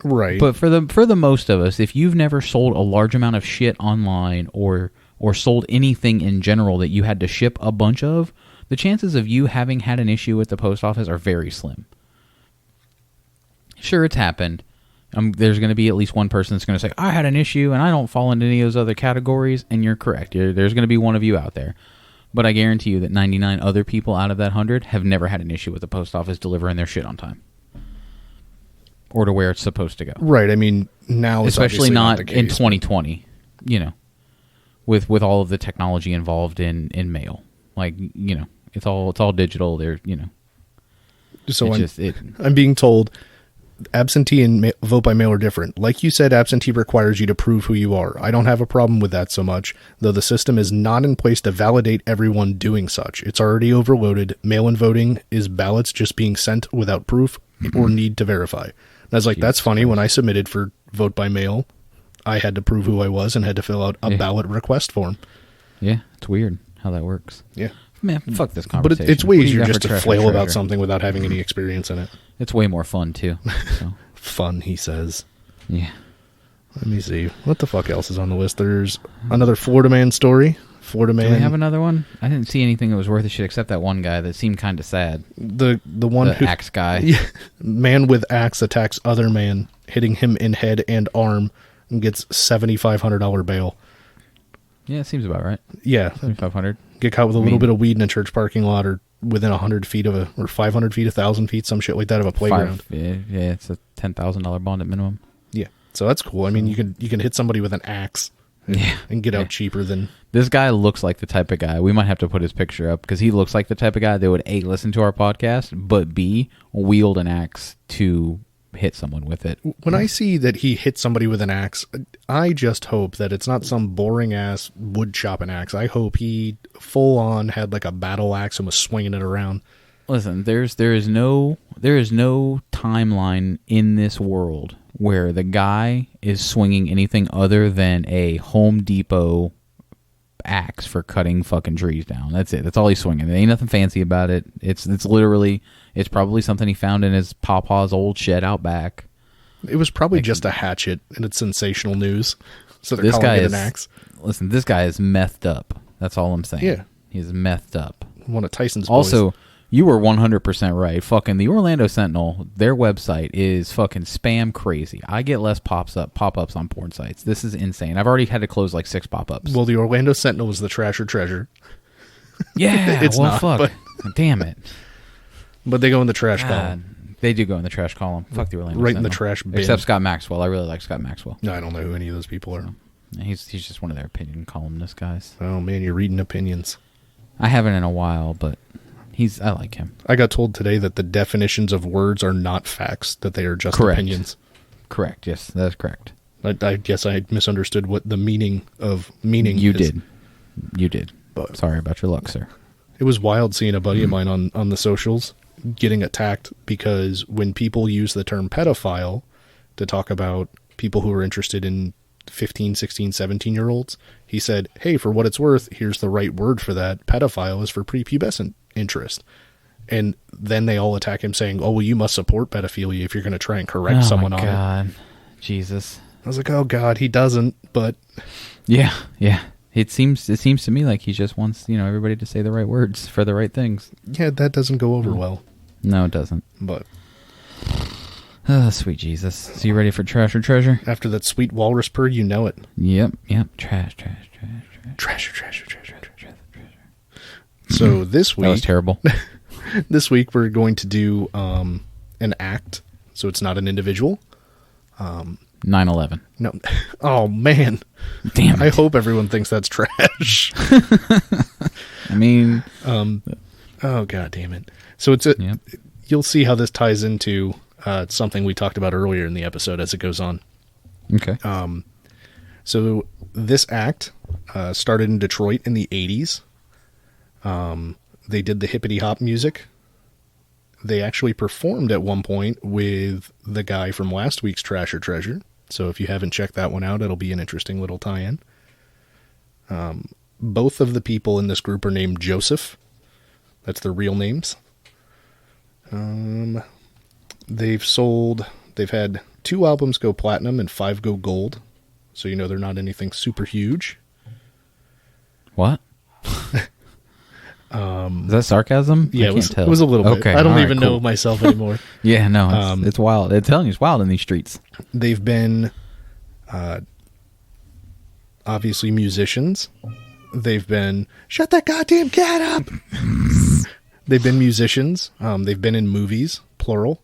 Right. But for the most of us, if you've never sold a large amount of shit online or sold anything in general that you had to ship a bunch of, the chances of you having had an issue with the post office are very slim. Sure, it's happened. There's going to be at least one person that's going to say, I had an issue and I don't fall into any of those other categories, and you're correct. There's going to be one of you out there. But I guarantee you that 99 other people out of that 100 have never had an issue with the post office delivering their shit on time. Or to where it's supposed to go. Right. I mean, now it's especially not the case, in 2020, with all of the technology involved in mail. Like, it's all digital. So I'm being told absentee and vote by mail are different. Like you said, absentee requires you to prove who you are. I don't have a problem with that so much, though the system is not in place to validate everyone doing such. It's already overloaded. Mail-in voting is ballots just being sent without proof or need to verify. And I was like, that's funny. When I submitted for vote by mail, I had to prove who I was and had to fill out a ballot request form. Yeah, it's weird how that works. Yeah. Man, fuck this conversation. But it's way easier just to flail about something without having any experience in it. It's way more fun, too. So. Fun, he says. Yeah. Let me see. What the fuck else is on the list? There's another Florida man story. Florida man. Do we have another one? I didn't see anything that was worth a shit except that one guy that seemed kind of sad. The one the axe guy. Yeah, man with axe attacks other man, hitting him in head and arm, and gets $7,500 bail. Yeah, it seems about right. Yeah. 7,500. Get caught with a little bit of weed in a church parking lot or within 100 feet or 500 feet, 1,000 feet, some shit like that of a playground. Yeah, it's a $10,000 bond at minimum. Yeah. So that's cool. I mean, you can hit somebody with an axe and get out cheaper than... This guy looks like the type of guy. We might have to put his picture up because he looks like the type of guy that would A, listen to our podcast, but B, wield an axe to hit someone with it. When I see that he hit somebody with an axe, I just hope that it's not some boring ass wood chopping axe. I hope he full on had like a battle axe and was swinging it around. Listen, there is no timeline in this world where the guy is swinging anything other than a Home Depot axe for cutting fucking trees down. That's it. That's all he's swinging. There ain't nothing fancy about it. It's probably something he found in his papa's old shed out back. It was probably just a hatchet, and it's sensational news. So they're this calling guy it is an axe. Listen, this guy is methed up. That's all I'm saying. Yeah, he's methed up. One of Tyson's also. boys. You were 100% right. Fucking the Orlando Sentinel, their website is fucking spam crazy. I get less pop-ups on porn sites. This is insane. I've already had to close like 6 pop-ups. Well, the Orlando Sentinel was the trash or treasure. Yeah, it's well, not, fuck. but- Damn it. But they go in the trash column. They do go in the trash column. Fuck the Orlando Right Sentinel. in the trash bin. Except Scott Maxwell. I really like Scott Maxwell. No, I don't know who any of those people are. He's just one of their opinion columnist guys. Oh, man, you're reading opinions. I haven't in a while, but... I like him. I got told today that the definitions of words are not facts, that they are just opinions. Correct. Yes, that's correct. I guess I misunderstood what the meaning is. You did. But sorry about your luck, sir. It was wild seeing a buddy of mine on the socials getting attacked because when people use the term pedophile to talk about people who are interested in 15, 16, 17-year-olds, he said, hey, for what it's worth, here's the right word for that. Pedophile is for prepubescent interest. And then they all attack him saying, oh, well, you must support pedophilia if you're going to try and correct someone on it. Oh, God. Jesus. I was like, oh, God, he doesn't, but... Yeah. It seems to me like he just wants, everybody to say the right words for the right things. Yeah, that doesn't go over well. No, it doesn't. But... Oh, sweet Jesus. So you ready for trash or treasure? After that sweet walrus purr, you know it. Yep. Trash. So this week... That was terrible. This week we're going to do an act, so it's not an individual. 9/11. No. Oh, man. Damn it. I hope everyone thinks that's trash. I mean... oh, God damn it. So you'll see how this ties into something we talked about earlier in the episode as it goes on. Okay. So this act started in Detroit in the 80s. They did the hippity hop music. They actually performed at one point with the guy from last week's Trash or Treasure. So if you haven't checked that one out, it'll be an interesting little tie-in. Both of the people in this group are named Joseph. That's their real names. They've had 2 albums go platinum and 5 go gold. So they're not anything super huge. What? Is that sarcasm? Yeah, I can't tell. It was a little bit. Okay, I don't even know myself anymore. Yeah, no, it's wild. I'm telling you, it's wild in these streets. They've been, obviously musicians. They've been, shut that goddamn cat up! They've been musicians. They've been in movies, plural.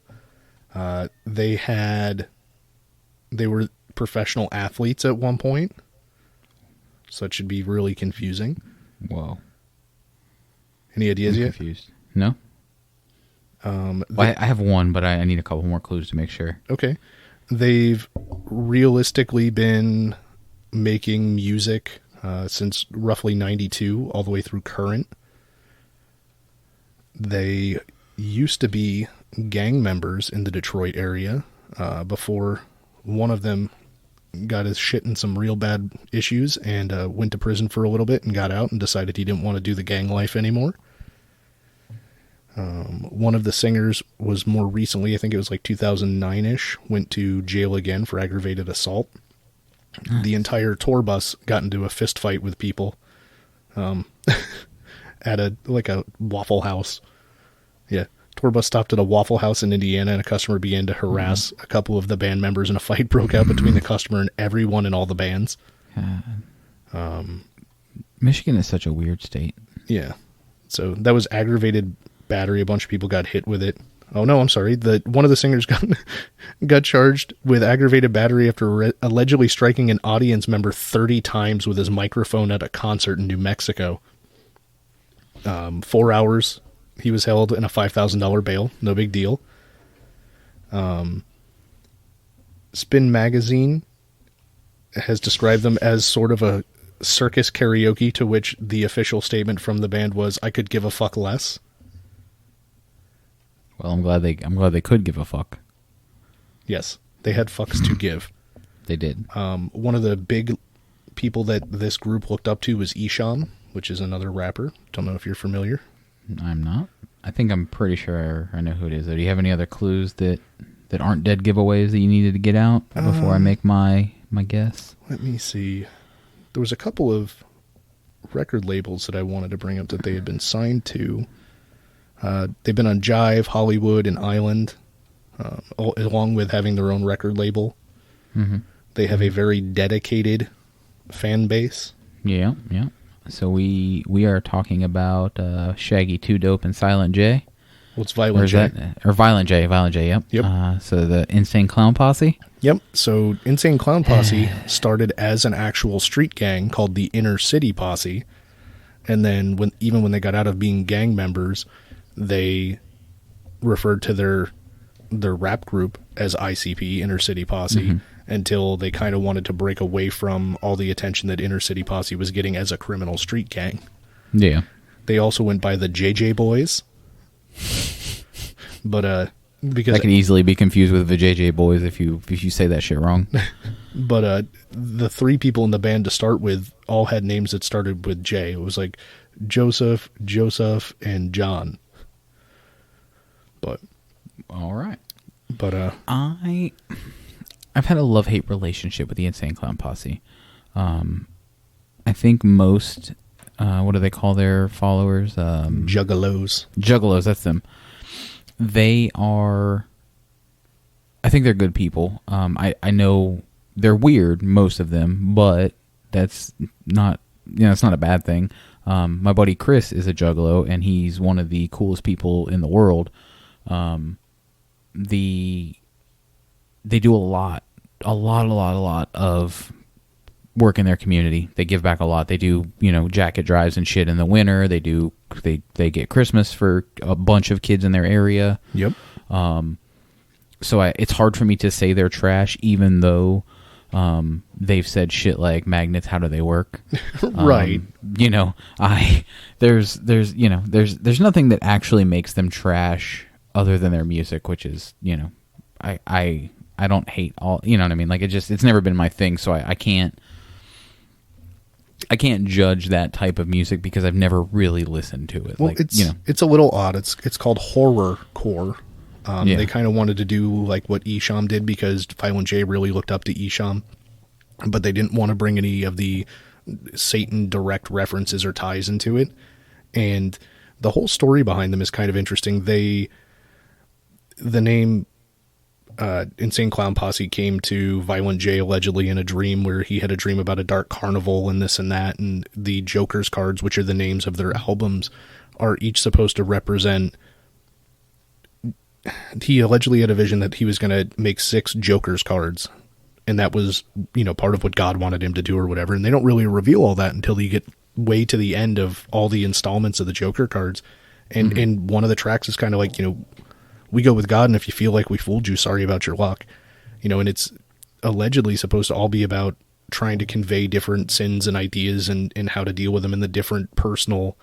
They were professional athletes at one point. So that should be really confusing. Whoa. Any ideas yet? Confused. No? I have one, but I need a couple more clues to make sure. Okay. They've realistically been making music since roughly 92 all the way through current. They used to be gang members in the Detroit area before one of them got his shit in some real bad issues and went to prison for a little bit and got out and decided he didn't want to do the gang life anymore. One of the singers was more recently, I think it was like 2009-ish, went to jail again for aggravated assault. Nice. The entire tour bus got into a fist fight with people at a Waffle House. Yeah. Tour bus stopped at a Waffle House in Indiana, and a customer began to harass a couple of the band members, and a fight broke out between the customer and everyone in all the bands. Michigan is such a weird state. Yeah. So that was aggravated battery. A bunch of people got hit with it. Oh no, I'm sorry. One of the singers got charged with aggravated battery after allegedly striking an audience member 30 times with his microphone at a concert in New Mexico. 4 hours. He was held in a $5,000 bail. No big deal. Spin Magazine has described them as sort of a circus karaoke, to which the official statement from the band was, "I could give a fuck less." Well, I'm glad they could give a fuck. Yes, they had fucks to give. They did. One of the big people that this group looked up to was Esham, which is another rapper. Don't know if you're familiar. I'm not. I think I'm pretty sure I know who it is. Do you have any other clues that aren't dead giveaways that you needed to get out before I make my guess? Let me see. There was a couple of record labels that I wanted to bring up that they had been signed to. They've been on Jive, Hollywood, and Island, along with having their own record label. Mm-hmm. They have a very dedicated fan base. Yeah, yeah. So we are talking about Shaggy, Too Dope, and Silent J. Well, it's Violent J. Or Violent J, yep. Yep. So the Insane Clown Posse? Yep. So Insane Clown Posse started as an actual street gang called the Inner City Posse. And then when they got out of being gang members, they referred to their rap group as ICP, Inner City Posse, until they kind of wanted to break away from all the attention that Inner City Posse was getting as a criminal street gang. Yeah. They also went by the JJ Boys. But because that can easily be confused with the JJ Boys if you say that shit wrong. But the three people in the band to start with all had names that started with J. It was like Joseph, and John. But all right. But I've had a love-hate relationship with the Insane Clown Posse. I think most what do they call their followers? Juggalos. Juggalos, that's them. They are, I think they're good people. I know they're weird, most of them, but that's not, it's not a bad thing. My buddy Chris is a juggalo, and he's one of the coolest people in the world. They do a lot of work in their community. They give back a lot. They do, jacket drives and shit in the winter. They get Christmas for a bunch of kids in their area. Yep. So it's hard for me to say they're trash, even though they've said shit like magnets. How do they work? Right. There's nothing that actually makes them trash other than their music, which is, I don't hate all, you know what I mean? Like it's never been my thing. So I can't judge that type of music because I've never really listened to it. Well, it's a little odd. It's called horrorcore. They kind of wanted to do like what Esham did because Violent J really looked up to Esham, but they didn't want to bring any of the Satan direct references or ties into it. And the whole story behind them is kind of interesting. The name Insane Clown Posse came to Violent J allegedly in a dream where he had a dream about a dark carnival and this and that, and the Joker's cards, which are the names of their albums, are each supposed to represent. He allegedly had a vision that he was going to make 6 Joker's cards, and that was, part of what God wanted him to do or whatever. And they don't really reveal all that until you get way to the end of all the installments of the Joker cards. And and one of the tracks is kind of like, we go with God, and if you feel like we fooled you, sorry about your luck. And it's allegedly supposed to all be about trying to convey different sins and ideas and how to deal with them and the different personal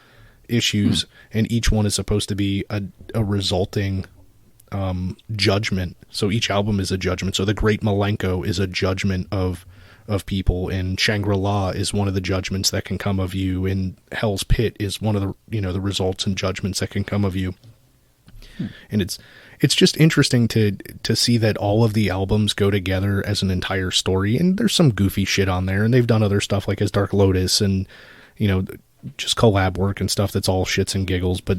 issues. And each one is supposed to be a resulting judgment. So each album is a judgment. So the Great Malenko is a judgment of people, and Shangri-La is one of the judgments that can come of you, and Hell's Pit is one of the, the results and judgments that can come of you. And it's just interesting to see that all of the albums go together as an entire story, and there's some goofy shit on there, and they've done other stuff like as Dark Lotus and, just collab work and stuff that's all shits and giggles. But,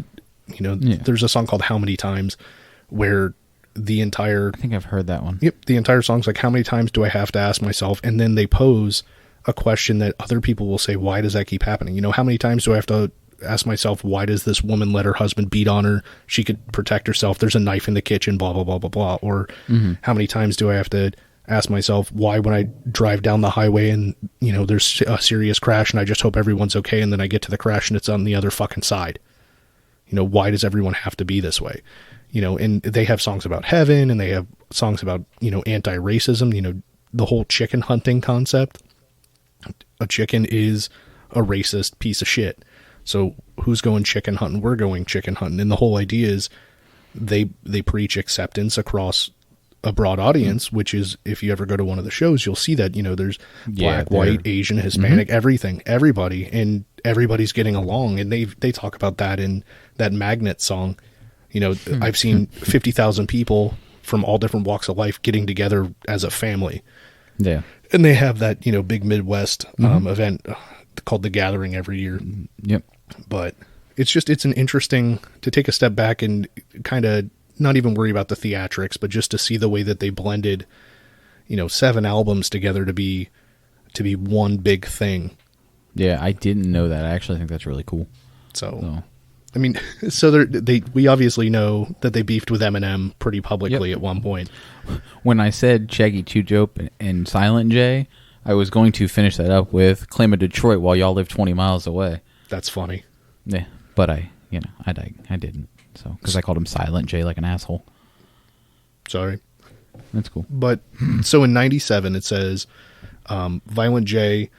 there's a song called How Many Times where the entire... I think I've heard that one. Yep. The entire song's like, how many times do I have to ask myself? And then they pose a question that other people will say, why does that keep happening? You know, how many times do I have to ask myself, why does this woman let her husband beat on her? She could protect herself. There's a knife in the kitchen, blah, blah, blah, blah, blah. Or how many times do I have to ask myself, why when I drive down the highway and, you know, there's a serious crash and I just hope everyone's okay, and then I get to the crash and it's on the other fucking side? You know, why does everyone have to be this way? You know, and they have songs about heaven, and they have songs about, you know, anti-racism, you know, the whole chicken hunting concept. A chicken is a racist piece of shit. So who's going chicken hunting? We're going chicken hunting. And the whole idea is they preach acceptance across a broad audience, which is, if you ever go to one of the shows, you'll see that, you know, there's black, white, Asian, Hispanic, everything, everybody, and everybody's getting along. And they talk about that in that Magnet song. You know, I've seen 50,000 people from all different walks of life getting together as a family. Yeah. And they have that, you know, big Midwest event called The Gathering every year. Yep. But it's an interesting to take a step back and kind of not even worry about the theatrics, but just to see the way that they blended, you know, 7 albums together to be one big thing. Yeah, I didn't know that. I actually think that's really cool. So. I mean, so we obviously know that they beefed with Eminem pretty publicly at one point. When I said Shaggy 2 Dope and Silent J, I was going to finish that up with Claim of Detroit while y'all live 20 miles away. That's funny. Yeah, but I didn't. So, because I called him Silent J like an asshole. Sorry. That's cool. But, so in 97, it says, Violent J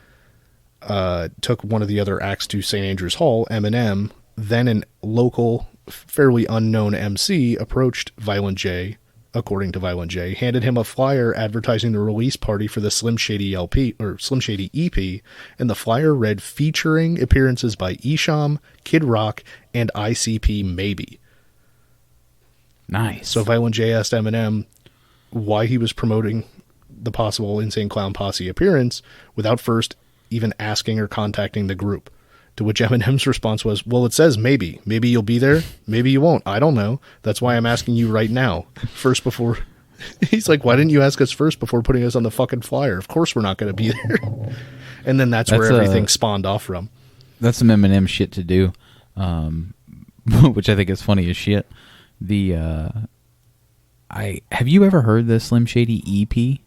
took one of the other acts to St. Andrews Hall, Eminem. Then an local, fairly unknown MC approached Violent J, according to Violent J, handed him a flyer advertising the release party for the Slim Shady LP, or Slim Shady EP, and the flyer read, featuring appearances by Esham, Kid Rock, and ICP Maybe. Nice. So Violent J asked Eminem why he was promoting the possible Insane Clown Posse appearance without first even asking or contacting the group. To which Eminem's response was, well, it says maybe. Maybe you'll be there. Maybe you won't. I don't know. That's why I'm asking you right now. First before... He's like, why didn't you ask us first before putting us on the fucking flyer? Of course we're not going to be there. And then that's where everything spawned off from. That's some Eminem shit to do, which I think is funny as shit. Have you ever heard the Slim Shady EP?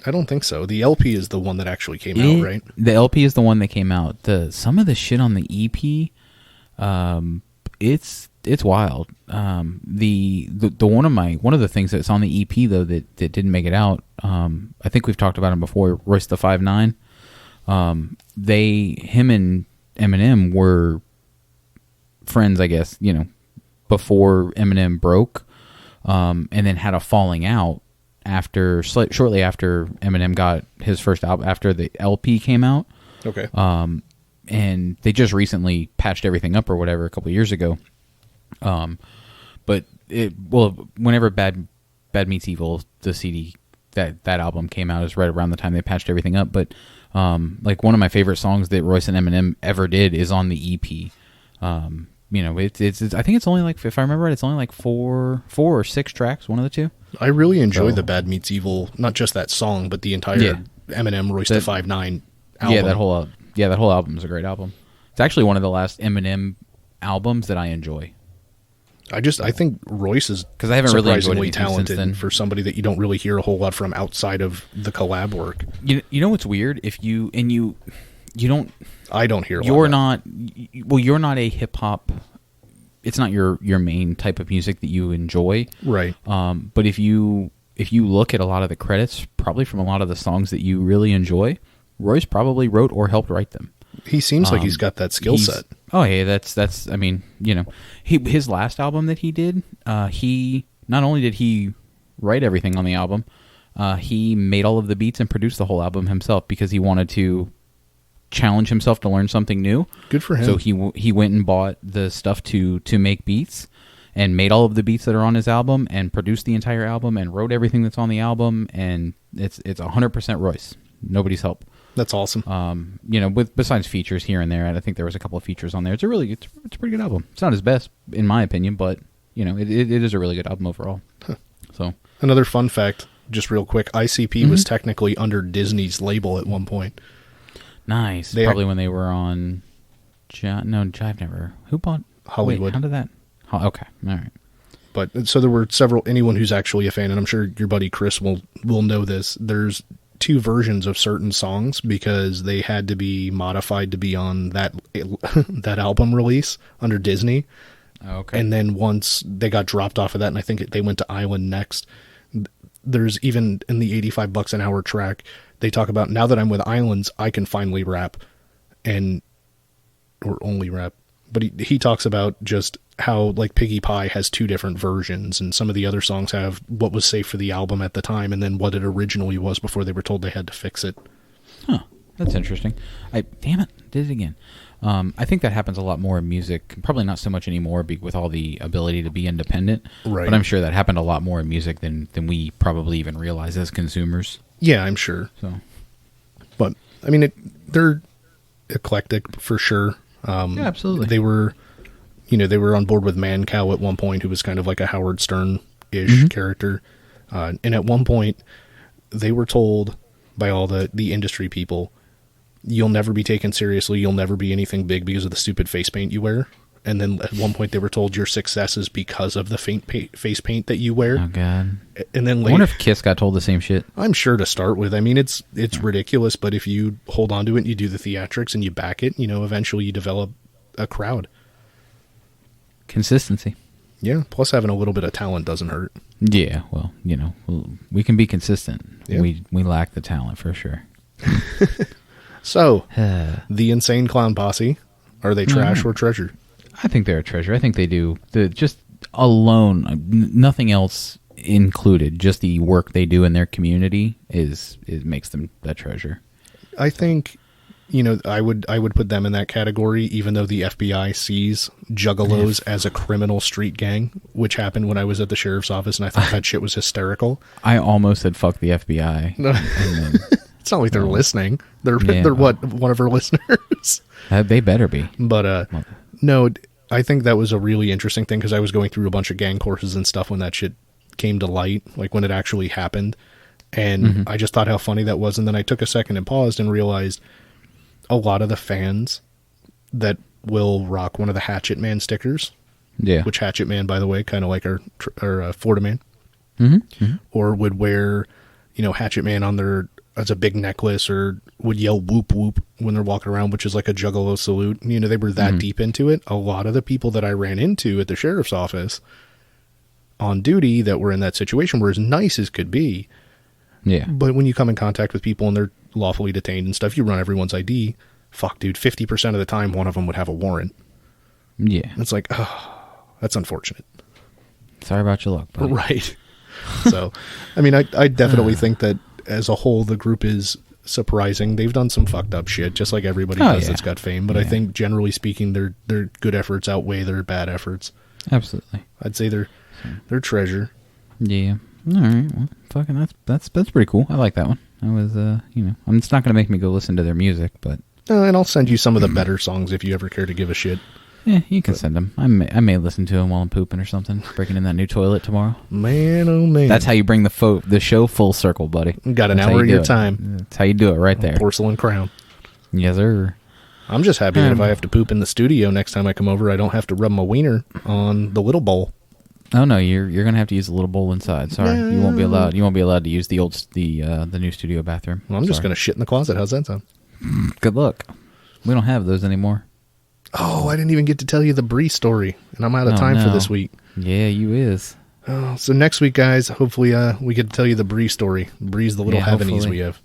I don't think so. The LP is the one that actually came out, right? The LP is the one that came out. Some of the shit on the EP, it's wild. The one of the things that's on the EP though that didn't make it out. I think we've talked about him before. Royce the 5'9". Him and Eminem were friends, I guess. You know, before Eminem broke, and then had a falling out. Shortly after Eminem got his first album, after the LP came out. Okay. And they just recently patched everything up or whatever a couple of years ago. But whenever Bad Meets Evil, the CD, that album came out, is right around the time they patched everything up. But like one of my favorite songs that Royce and Eminem ever did is on the EP. You know, it's I think it's only like, if I remember right, it's only like four or 6 tracks, one of the two. I really enjoy the Bad Meets Evil, not just that song, but the entire Eminem Royce the 5'9" album. Yeah, that whole album is a great album. It's actually one of the last Eminem albums that I enjoy. I think Royce is because I haven't surprisingly really talented for somebody that you don't really hear a whole lot from outside of the collab work. You know what's weird? You don't. I don't hear. You're not a hip hop. It's not your main type of music that you enjoy, right? But if you look at a lot of the credits, probably from a lot of the songs that you really enjoy, Royce probably wrote or helped write them. He seems like he's got that skill set. Oh, hey, that's. I mean, you know, his last album that he did, he not only did he write everything on the album, he made all of the beats and produced the whole album himself because he wanted to challenge himself to learn something new. Good for him. So he went and bought the stuff to make beats and made all of the beats that are on his album and produced the entire album and wrote everything that's on the album, and it's 100% Royce. Nobody's help. That's awesome. You know, besides features here and there, and I think there was a couple of features on there. It's a pretty good album. It's not his best in my opinion, but you know, it is a really good album overall. Huh. So another fun fact, just real quick, ICP was technically under Disney's label at one point. Nice. Probably when they were on... Jive never... Who bought... Hollywood. Wait, how did that... Okay, all right. But so there were anyone who's actually a fan, and I'm sure your buddy Chris will know this. There's 2 versions of certain songs because they had to be modified to be on that album release under Disney. Okay. And then once they got dropped off of that, and I think they went to Island next, there's even in the $85 an hour track, they talk about, now that I'm with Islands, I can finally rap, or only rap. But he talks about just how, like, Piggy Pie has 2 different versions, and some of the other songs have what was safe for the album at the time, and then what it originally was before they were told they had to fix it. Huh. That's interesting. Damn it, did it again. I think that happens a lot more in music. Probably not so much anymore with all the ability to be independent. Right. But I'm sure that happened a lot more in music than we probably even realize as consumers. Yeah, I'm sure. So, but I mean, they're eclectic for sure. Yeah, absolutely. They were on board with Mancow at one point, who was kind of like a Howard Stern-ish character. And at one point, they were told by all the industry people, you'll never be taken seriously, you'll never be anything big because of the stupid face paint you wear. And then at one point they were told your success is because of the face paint that you wear. Oh, God. And then I wonder if Kiss got told the same shit. I'm sure to start with. I mean, it's ridiculous, but if you hold on to it and you do the theatrics and you back it, eventually you develop a crowd. Consistency. Yeah, plus having a little bit of talent doesn't hurt. Yeah, well, we can be consistent. Yeah. We lack the talent for sure. So, the Insane Clown Posse, are they trash or treasure? I think they're a treasure. I think they do. Just alone, nothing else included, just the work they do in their community makes them a treasure. I think, I would put them in that category, even though the FBI sees juggalos as a criminal street gang, which happened when I was at the sheriff's office, and I thought that shit was hysterical. I almost said fuck the FBI. No. It's not like they're listening. They're one of our listeners. They better be. But no, I think that was a really interesting thing because I was going through a bunch of gang courses and stuff when that shit came to light, like when it actually happened. And I just thought how funny that was. And then I took a second and paused and realized a lot of the fans that will rock one of the Hatchet Man stickers. Yeah. Which Hatchet Man, by the way, kind of like our Florida Man. Or would wear, Hatchet Man on their as a big necklace, or would yell whoop whoop when they're walking around, which is like a juggalo salute. They were that deep into it. A lot of the people that I ran into at the sheriff's office on duty that were in that situation were as nice as could be. Yeah. But when you come in contact with people and they're lawfully detained and stuff, you run everyone's ID. Fuck, dude, 50% of the time, one of them would have a warrant. Yeah. It's like, oh, that's unfortunate. Sorry about your luck, buddy. Right. So, I mean, I definitely think that as a whole, the group is surprising. They've done some fucked up shit, just like everybody does that's got fame. But I think, generally speaking, their good efforts outweigh their bad efforts. Absolutely. I'd say they're treasure. Yeah. All right. Well, fucking that's pretty cool. I like that one. I was, it's not gonna make me go listen to their music, but. And I'll send you some of the better songs if you ever care to give a shit. Yeah, you can send them. I may listen to them while I'm pooping or something. Breaking in that new toilet tomorrow. Man, oh man. That's how you bring the show full circle, buddy. Got an hour of your time. That's how you do it right there. Porcelain crown. Yes, sir. I'm just happy that if I have to poop in the studio next time I come over, I don't have to rub my wiener on the little bowl. Oh no, you're gonna have to use the little bowl inside. Sorry, no. You won't be allowed. You won't be allowed to use the new studio bathroom. Well, I'm just gonna shit in the closet. How's that sound? Good luck. We don't have those anymore. Oh, I didn't even get to tell you the Bree story, and I'm out of time for this week. Yeah, you is. Oh, so next week, guys, hopefully we get to tell you the Bree story. Bree's the little heavenies we have.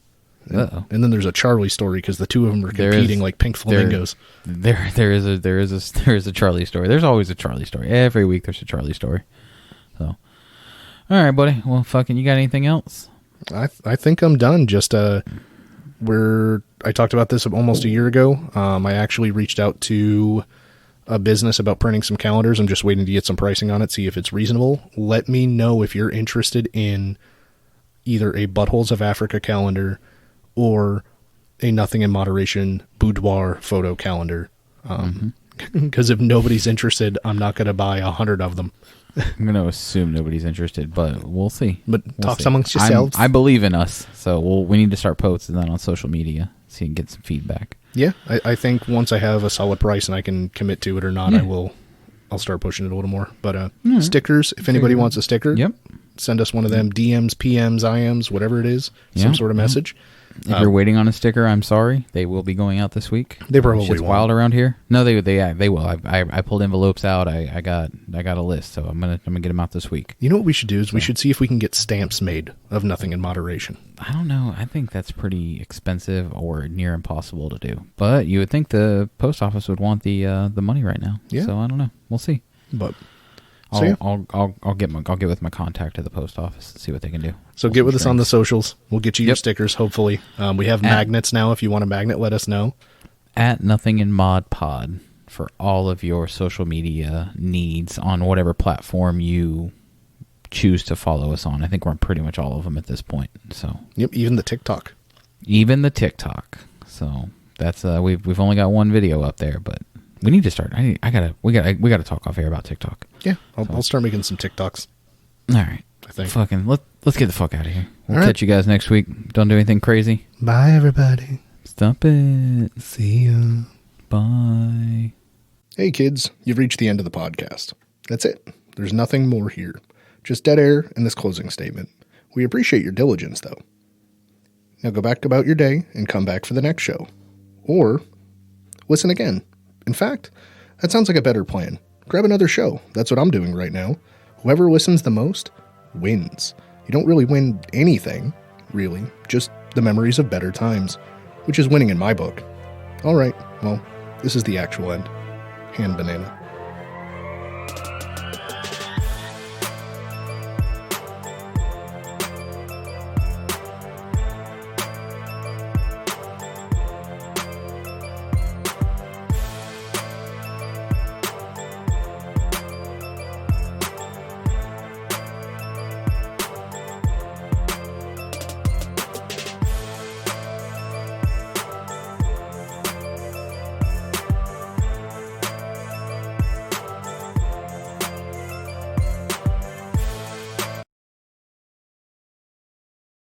Uh-oh. And then there's a Charlie story because the two of them are competing like pink flamingos. There is a Charlie story. There's always a Charlie story. Every week there's a Charlie story. So, all right, buddy. Well, fucking, you got anything else? I think I'm done. Just I talked about this almost a year ago. I actually reached out to a business about printing some calendars. I'm just waiting to get some pricing on it, see if it's reasonable. Let me know if you're interested in either a Buttholes of Africa calendar or a Nothing in Moderation boudoir photo calendar. Because if nobody's interested, I'm not going to buy 100 of them. I'm going to assume nobody's interested, but we'll see. But talk amongst yourselves. I believe in us, so we need to start posting that on social media. see and get some feedback. Yeah, I think once I have a solid price and I can commit to it or not, I'll start pushing it a little more. But stickers, if anybody wants a sticker, send us one of them DMs, PMs, IMs, whatever it is, some sort of message. If you're waiting on a sticker, I'm sorry. They will be going out this week. They probably won't. It's wild around here. No, they will. I pulled envelopes out. I got a list, so I'm gonna get them out this week. You know what we should do is we should see if we can get stamps made of Nothing in Moderation. I don't know. I think that's pretty expensive or near impossible to do. But you would think the post office would want the money right now. Yeah. So I don't know. We'll see. But I'll get with my contact at the post office and see what they can do. So get with us on the socials. We'll get you your stickers, hopefully. We have magnets now. If you want a magnet, let us know. At Nothing in Mod Pod for all of your social media needs on whatever platform you choose to follow us on. I think we're on pretty much all of them at this point. So yep, even the TikTok. So that's we've only got one video up there, but we need to start. We gotta talk off air about TikTok. Yeah, I'll start making some TikToks. All right. I think. Let's get the fuck out of here. We'll catch you guys next week. Don't do anything crazy. Bye, everybody. Stop it. See ya. Bye. Hey, kids. You've reached the end of the podcast. That's it. There's nothing more here. Just dead air and this closing statement. We appreciate your diligence, though. Now go back about your day and come back for the next show. Or listen again. In fact, that sounds like a better plan. Grab another show. That's what I'm doing right now. Whoever listens the most wins. You don't really win anything, really. Just the memories of better times, which is winning in my book. All right, well, this is the actual end. Hand banana.